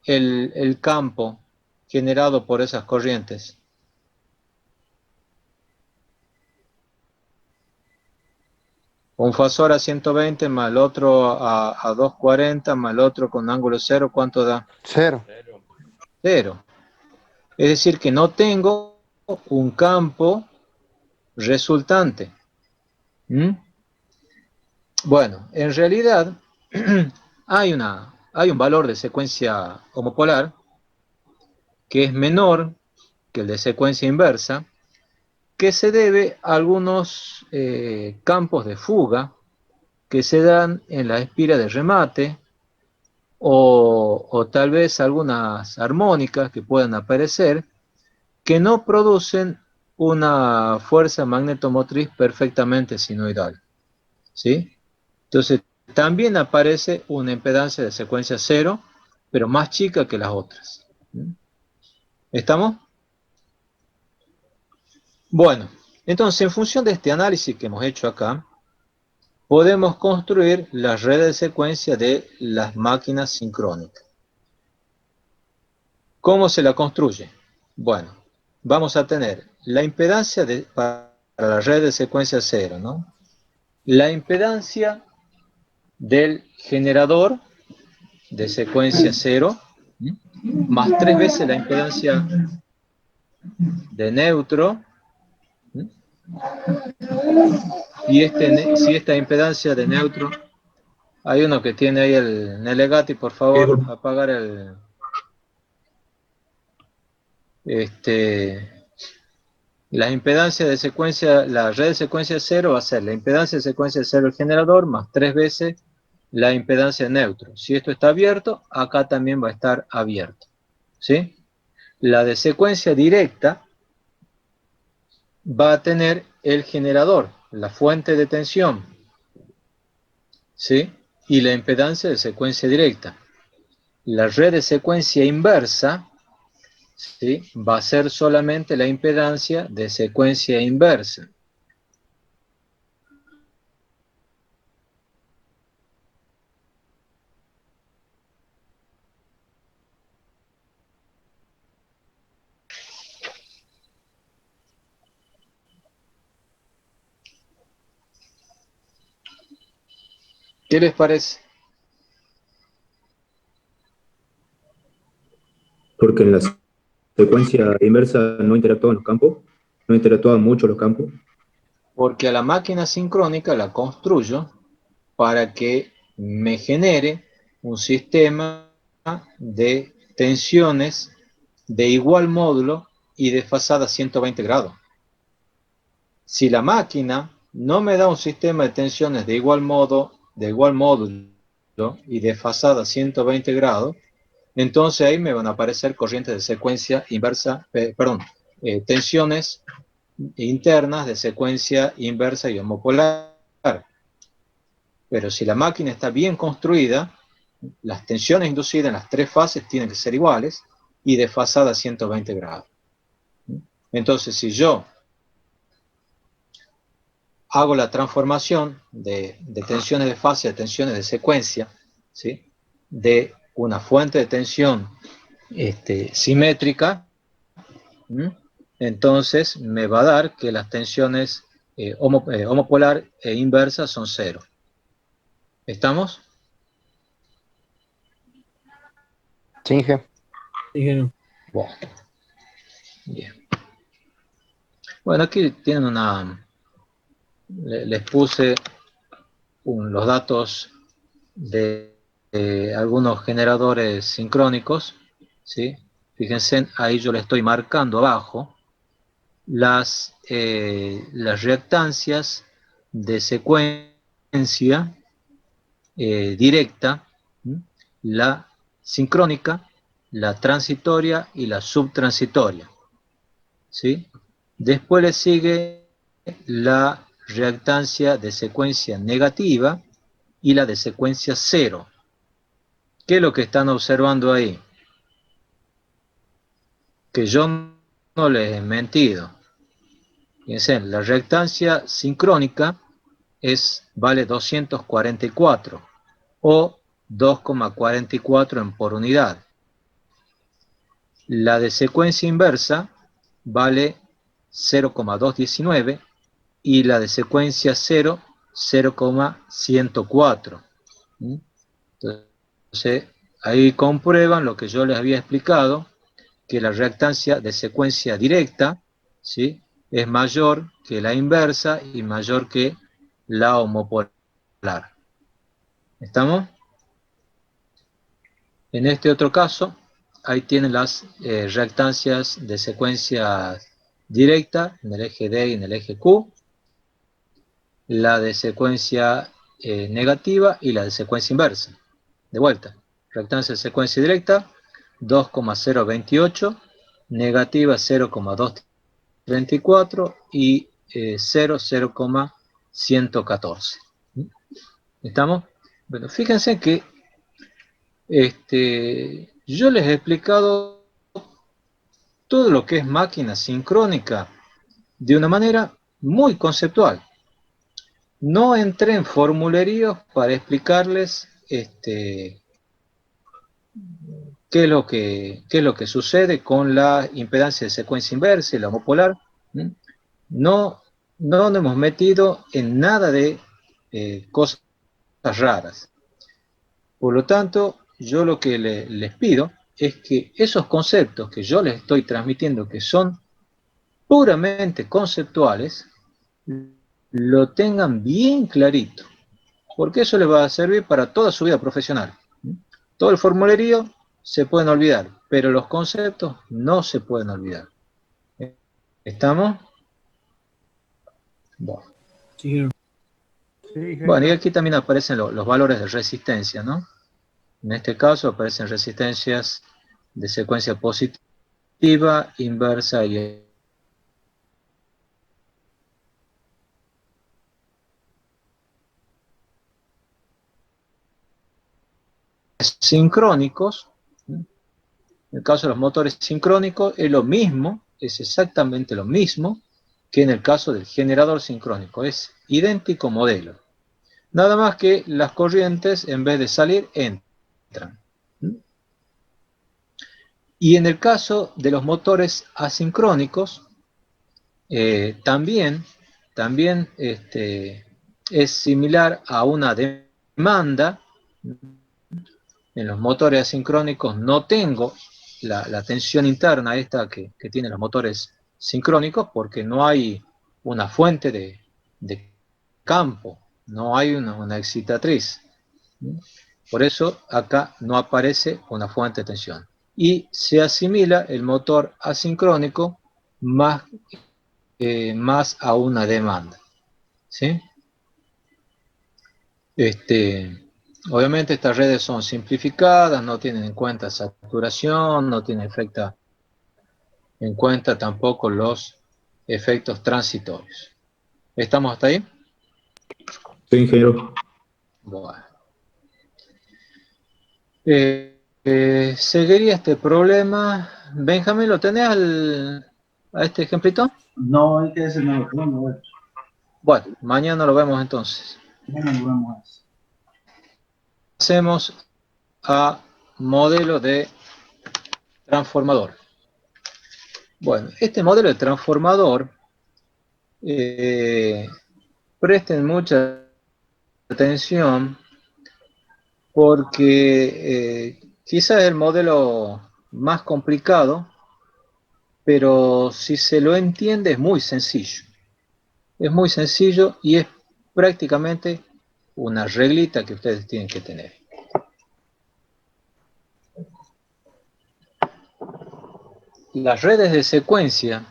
el campo generado por esas corrientes? Un fasor a 120 más el otro a 240 más el otro con ángulo 0, ¿cuánto da? Cero. 0. Es decir, que no tengo un campo resultante. ¿Mm? Bueno, en realidad hay un valor de secuencia homopolar que es menor que el de secuencia inversa, que se debe a algunos campos de fuga que se dan en la espira de remate o tal vez algunas armónicas que puedan aparecer que no producen una fuerza magnetomotriz perfectamente sinoidal, ¿sí? Entonces, también aparece una impedancia de secuencia 0, pero más chica que las otras. ¿Estamos? Bueno, entonces, en función de este análisis que hemos hecho acá, podemos construir la red de secuencia de las máquinas sincrónicas. ¿Cómo se la construye? Bueno, vamos a tener la impedancia para la red de secuencia 0, ¿no? La impedancia del generador de secuencia 0, más 3 veces la impedancia de neutro, y si esta impedancia de neutro, hay uno que tiene ahí el Nelegati, por favor, apagar la impedancia de secuencia, la red de secuencia 0 va a ser la impedancia de secuencia 0 del generador más 3 veces la impedancia de neutro. Si esto está abierto, acá también va a estar abierto, ¿sí? La de secuencia directa va a tener el generador, la fuente de tensión, ¿sí? Y la impedancia de secuencia directa. La red de secuencia inversa, ¿sí? Va a ser solamente la impedancia de secuencia inversa. ¿Qué les parece? Porque en la secuencia inversa no interactúan los campos, no interactúan mucho los campos. Porque a la máquina sincrónica la construyo para que me genere un sistema de tensiones de igual módulo y desfasada a 120 grados. Si la máquina no me da un sistema de tensiones de igual módulo y desfasada a 120 grados, entonces ahí me van a aparecer corrientes de secuencia inversa, tensiones internas de secuencia inversa y homopolar. Pero si la máquina está bien construida, las tensiones inducidas en las 3 fases tienen que ser iguales y desfasadas a 120 grados. Entonces, si yo hago la transformación de tensiones de fase a tensiones de secuencia, ¿sí? De una fuente de tensión simétrica, entonces me va a dar que las tensiones homopolar e inversa son 0. ¿Estamos? Sí, Bueno, bien. Bueno, aquí tienen les puse los datos de algunos generadores sincrónicos, ¿sí? Fíjense, ahí yo le estoy marcando abajo las reactancias de secuencia directa, la sincrónica, la transitoria y la subtransitoria, ¿sí? Después le sigue la reactancia de secuencia negativa y la de secuencia cero. ¿Qué es lo que están observando ahí? Que yo no les he mentido. Fíjense, la reactancia sincrónica vale 244 o 2,44 en por unidad. La de secuencia inversa vale 0,219 y la de secuencia 0, 0,104. Entonces, ahí comprueban lo que yo les había explicado, que la reactancia de secuencia directa, ¿sí?, es mayor que la inversa y mayor que la homopolar. ¿Estamos? En este otro caso, ahí tienen las reactancias de secuencia directa en el eje D y en el eje Q, la de secuencia negativa y la de secuencia inversa. De vuelta, reactancia de secuencia directa 2,028, negativa 0,234 y 0,114. ¿Estamos? Bueno, fíjense que yo les he explicado todo lo que es máquina sincrónica de una manera muy conceptual. No entré en formuleríos para explicarles qué es lo que sucede con la impedancia de secuencia inversa y la homopolar. No nos hemos metido en nada de cosas raras. Por lo tanto, yo lo que les pido es que esos conceptos que yo les estoy transmitiendo, que son puramente conceptuales, lo tengan bien clarito, porque eso les va a servir para toda su vida profesional. Todo el formulerío se pueden olvidar, pero los conceptos no se pueden olvidar. ¿Estamos? Bueno. Sí. Bueno, y aquí también aparecen los valores de resistencia, ¿no? En este caso aparecen resistencias de secuencia positiva, inversa y sincrónicos. En el caso de los motores sincrónicos es lo mismo, es exactamente lo mismo que en el caso del generador sincrónico, es idéntico modelo. Nada más que las corrientes, en vez de salir, entran. Y en el caso de los motores asincrónicos, también es similar a una demanda. En los motores asincrónicos no tengo la tensión interna esta que tienen los motores sincrónicos, porque no hay una fuente de campo, no hay una excitatriz. Por eso acá no aparece una fuente de tensión. Y se asimila el motor asincrónico más a una demanda. ¿Sí? Obviamente estas redes son simplificadas, no tienen en cuenta saturación, no tienen en cuenta tampoco los efectos transitorios. ¿Estamos hasta ahí? Sí, ingeniero. Bueno. ¿Seguiría este problema? Benjamín, ¿lo tenés a este ejemplito? No, hay que ese no lo tenemos. Bueno, mañana lo vemos entonces. Mañana lo vemos. Pasemos a modelo de transformador. Bueno, este modelo de transformador, presten mucha atención porque quizás es el modelo más complicado, pero si se lo entiende es muy sencillo. Es muy sencillo y es prácticamente una reglita que ustedes tienen que tener. Las redes de secuencia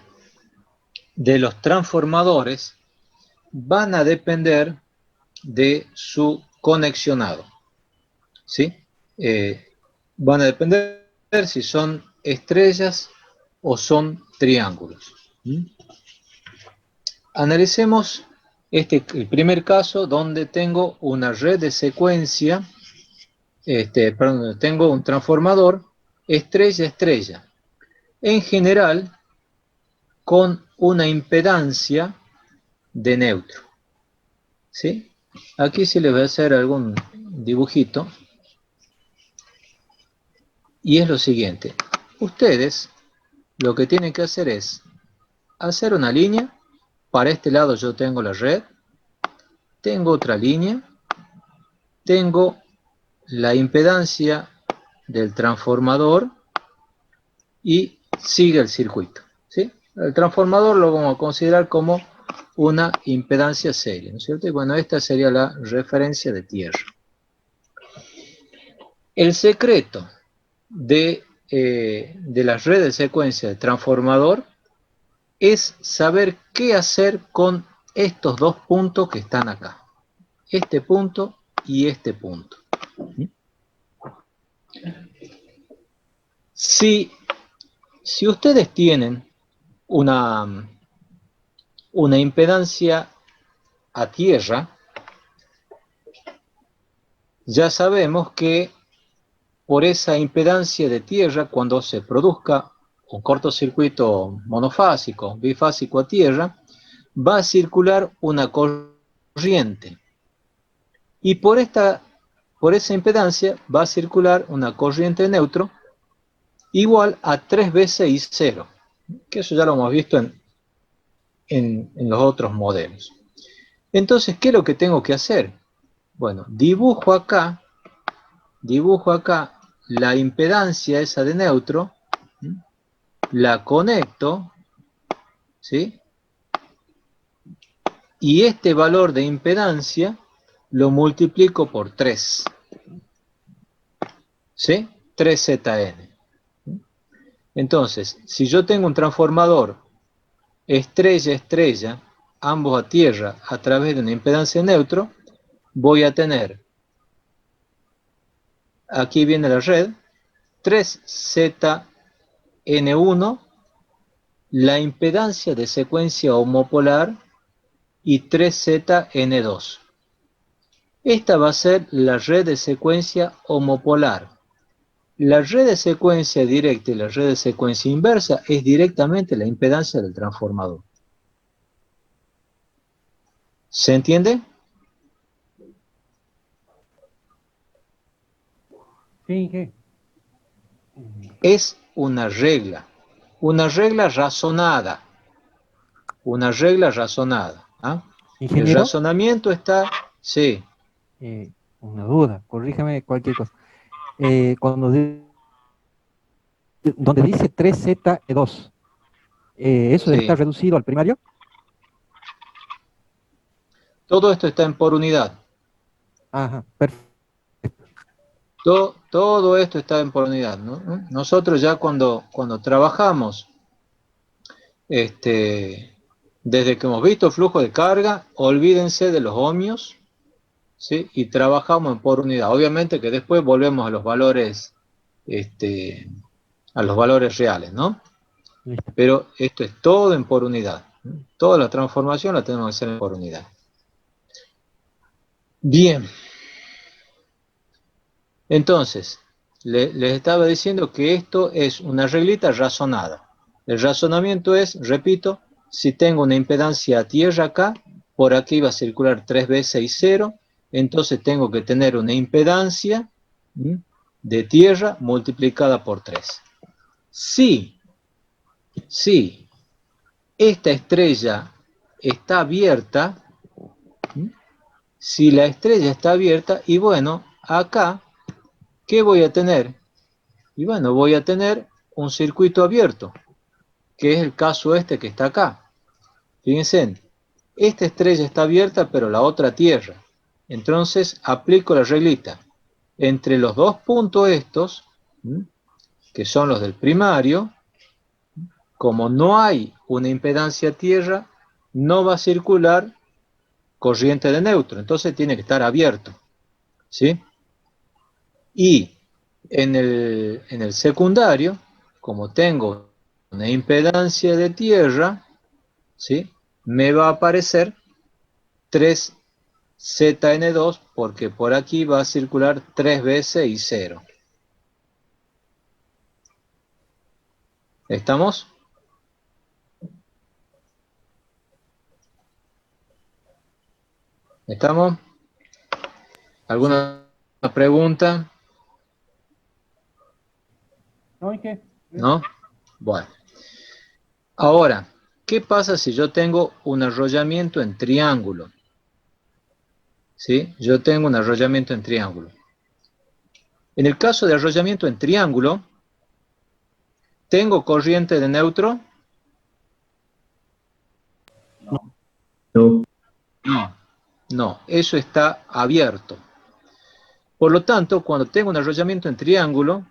de los transformadores van a depender de su conexionado, ¿sí? Van a depender si son estrellas o son triángulos. Analicemos el primer caso donde tengo una red de secuencia, tengo un transformador estrella-estrella, en general con una impedancia de neutro, ¿sí? Aquí sí les voy a hacer algún dibujito, y es lo siguiente. Ustedes lo que tienen que hacer es hacer una línea. Para este lado yo tengo la red, tengo otra línea, tengo la impedancia del transformador y sigue el circuito, ¿sí? El transformador lo vamos a considerar como una impedancia serie, ¿no es cierto? Y bueno, esta sería la referencia de tierra. El secreto de las redes de secuencia de transformador es saber qué hacer con estos dos puntos que están acá. Este punto y este punto. Si ustedes tienen una impedancia a tierra, ya sabemos que por esa impedancia de tierra, cuando se produzca un cortocircuito monofásico, bifásico a tierra, va a circular una corriente. Y por esa impedancia va a circular una corriente de neutro igual a 3 veces I0, que eso ya lo hemos visto en los otros modelos. Entonces, ¿qué es lo que tengo que hacer? Bueno, dibujo acá la impedancia esa de neutro, la conecto, ¿sí? Y este valor de impedancia lo multiplico por 3, ¿sí? 3ZN. Entonces, si yo tengo un transformador estrella-estrella, ambos a tierra, a través de una impedancia neutro, voy a tener, aquí viene la red, 3ZN1, la impedancia de secuencia homopolar, y 3ZN2. Esta va a ser la red de secuencia homopolar. La red de secuencia directa y la red de secuencia inversa es directamente la impedancia del transformador. ¿Se entiende? Sí, ¿qué? Es una regla razonada. Una regla razonada. ¿Ah? El Ingeniero, razonamiento está... Sí. una duda, corríjame cualquier cosa. Donde dice 3ZE2, ¿eso Sí. está reducido al primario? Todo esto está en por unidad. Ajá, perfecto. Todo esto está en por unidad, ¿no? Nosotros ya cuando trabajamos, desde que hemos visto flujo de carga, olvídense de los ohmios, ¿sí? Y trabajamos en por unidad. Obviamente que después volvemos a los valores, reales, ¿no? Listo. Pero esto es todo en por unidad. Toda la transformación la tenemos que hacer en por unidad. Bien. Entonces, les estaba diciendo que esto es una reglita razonada. El razonamiento es, repito, si tengo una impedancia a tierra acá, por aquí va a circular 3 veces I0, entonces tengo que tener una impedancia de tierra multiplicada por 3. Si esta estrella está abierta, si la estrella está abierta, y bueno, acá, ¿qué voy a tener? Y bueno, voy a tener un circuito abierto, que es el caso que está acá. Fíjense, esta estrella está abierta, pero la otra tierra. Entonces, aplico la reglita. Entre los dos puntos estos, que son los del primario, como no hay una impedancia tierra, no va a circular corriente de neutro, entonces tiene que estar abierto, ¿sí? Y en el secundario, como tengo una impedancia de tierra, ¿sí? Me va a aparecer 3ZN2 porque por aquí va a circular 3 veces y 0. ¿Estamos? ¿Estamos? ¿Alguna pregunta? ¿No? ¿Y qué? ¿No? Bueno. Ahora, ¿qué pasa si yo tengo un arrollamiento en triángulo? ¿Sí? Yo tengo un arrollamiento en triángulo. En el caso de arrollamiento en triángulo, ¿tengo corriente de neutro? No. No. No. No, eso está abierto. Por lo tanto, cuando tengo un arrollamiento en triángulo,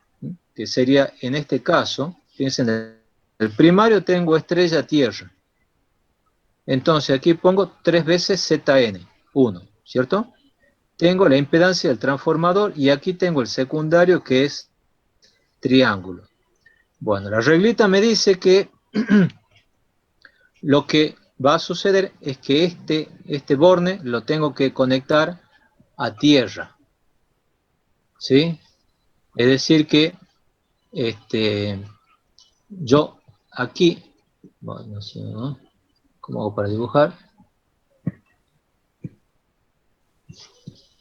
que sería en este caso, fíjense, en el primario tengo estrella tierra. Entonces aquí pongo 3 veces ZN, 1, ¿cierto? Tengo la impedancia del transformador y aquí tengo el secundario que es triángulo. Bueno, la reglita me dice que lo que va a suceder es que este borne lo tengo que conectar a tierra, ¿sí? Es decir que yo aquí, bueno, no sé, ¿no? ¿Cómo hago para dibujar?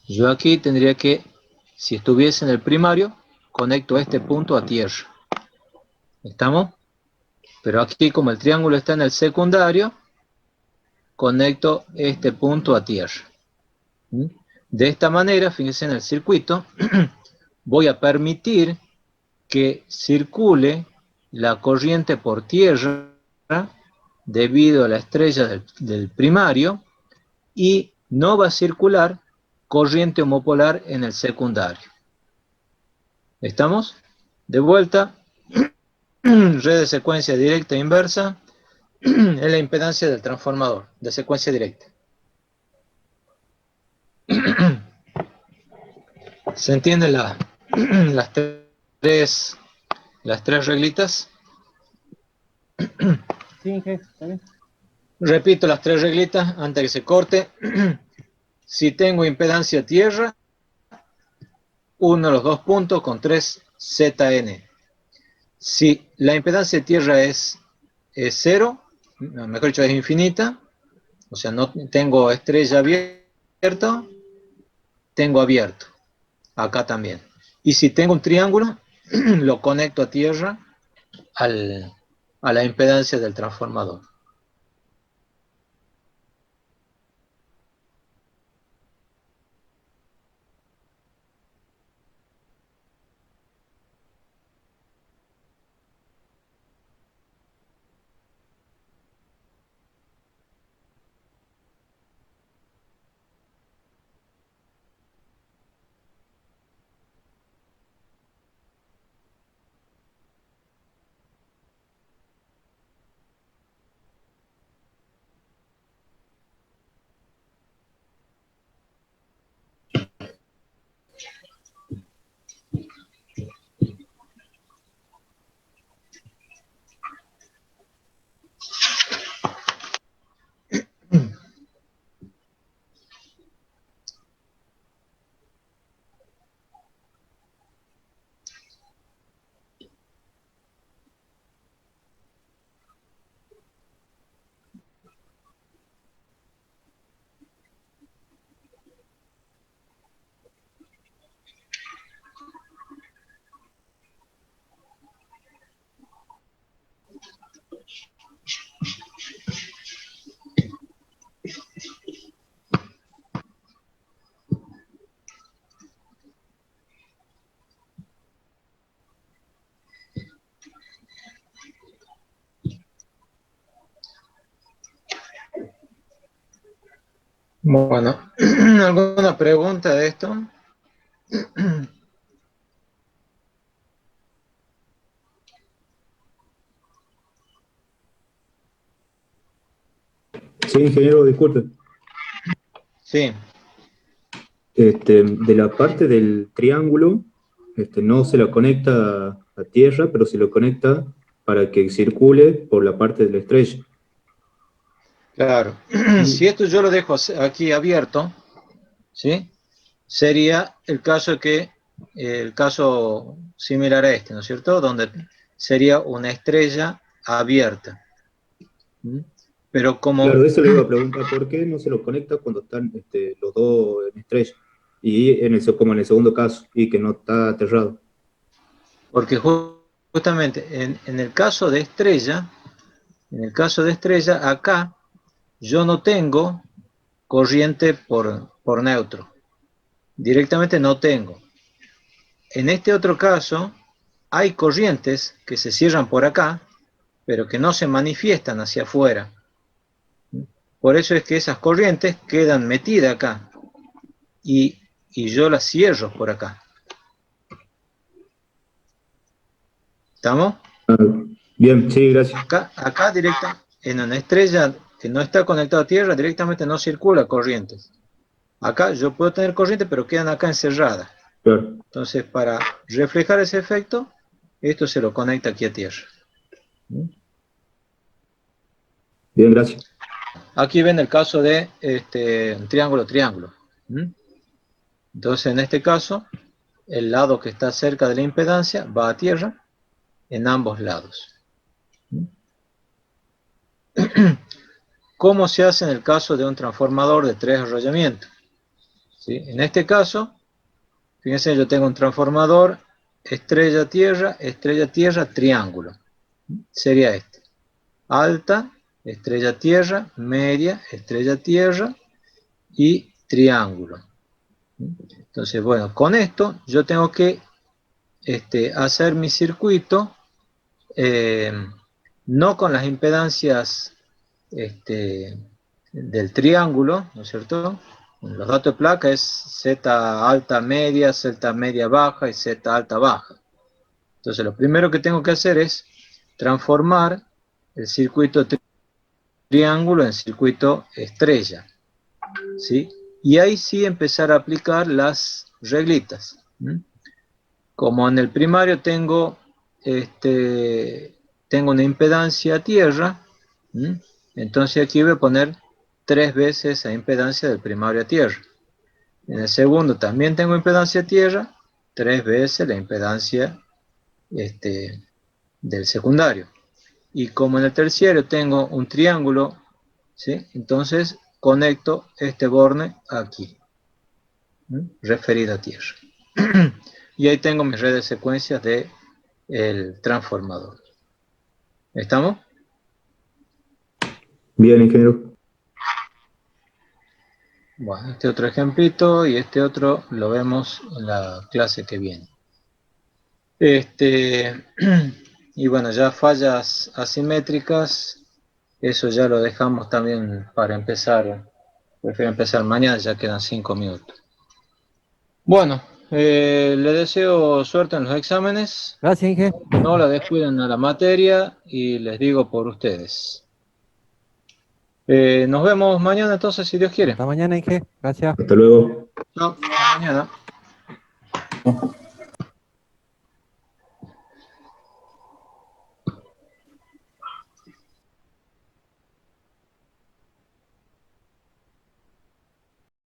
Yo aquí tendría que, si estuviese en el primario, conecto este punto a tierra. ¿Estamos? Pero aquí, como el triángulo está en el secundario, conecto este punto a tierra. De esta manera, fíjense en el circuito, voy a permitir que circule la corriente por tierra debido a la estrella del primario y no va a circular corriente homopolar en el secundario. ¿Estamos? De vuelta, red de secuencia directa e inversa es la impedancia del transformador de secuencia directa. ¿Se entienden las tres reglitas? Sí, Inge, ¿está bien? Repito las 3 reglitas antes de que se corte. Si tengo impedancia tierra, uno de los dos puntos con 3 ZN. Si la impedancia de tierra es 0, mejor dicho es infinita, o sea, no tengo estrella abierta, tengo abierto, acá también. Y si tengo un triángulo, lo conecto a tierra a la impedancia del transformador. Bueno, ¿alguna pregunta de esto? Sí, ingeniero, disculpe. Sí, De la parte del triángulo, no se lo conecta a tierra, pero se lo conecta para que circule por la parte de la estrella. claro. Si esto yo lo dejo aquí abierto, ¿sí? Sería el caso similar a este, ¿no es cierto? Donde sería una estrella abierta. ¿Mm? Pero como, Claro, de eso le iba a preguntar, ¿por qué no se lo conecta cuando están los dos en estrella? Y como en el segundo caso, y que no está aterrado. porque justamente en el caso de estrella, acá yo no tengo corriente por neutro. Directamente no tengo. En este otro caso, hay corrientes que se cierran por acá, pero que no se manifiestan hacia afuera. Por eso es que esas corrientes quedan metidas acá y yo las cierro por acá. ¿Estamos? Ah, bien, sí, gracias. Acá directa, en una estrella que no está conectada a tierra, directamente no circula corrientes. Acá yo puedo tener corriente, pero quedan acá encerradas. Claro. Entonces, para reflejar ese efecto, esto se lo conecta aquí a tierra. Bien, gracias. Aquí ven el caso de triángulo. Entonces, en este caso, el lado que está cerca de la impedancia va a tierra en ambos lados. ¿Cómo se hace en el caso de un transformador de 3 arrollamientos? ¿Sí? En este caso, fíjense, yo tengo un transformador estrella-tierra, triángulo. Sería este. Alta, estrella-tierra, media, estrella-tierra y triángulo. Entonces, bueno, con esto yo tengo que hacer mi circuito no con las impedancias del triángulo, ¿no es cierto? Los datos de placa es Z alta media, Z media baja y Z alta baja. Entonces lo primero que tengo que hacer es transformar el circuito triángulo en circuito estrella, ¿sí? Y ahí sí empezar a aplicar las reglitas. Como en el primario tengo una impedancia a tierra, entonces aquí voy a poner 3 veces la impedancia del primario a tierra. En el segundo también tengo impedancia a tierra, 3 veces la impedancia del secundario. Y como en el terciario tengo un triángulo, ¿sí? Entonces conecto este borne aquí, referido a tierra. Y ahí tengo mis redes de secuencias del transformador. ¿Estamos? Bien, ingeniero. Bueno, este otro ejemplito y este otro lo vemos en la clase que viene. Y bueno, ya fallas asimétricas, eso ya lo dejamos también para empezar. Prefiero empezar mañana, ya quedan 5 minutos. Bueno, le deseo suerte en los exámenes. Gracias, Inge. No la descuiden a la materia y les digo por ustedes. Nos vemos mañana entonces, si Dios quiere. Hasta mañana, Inge. Gracias. Hasta luego. Chao, hasta mañana.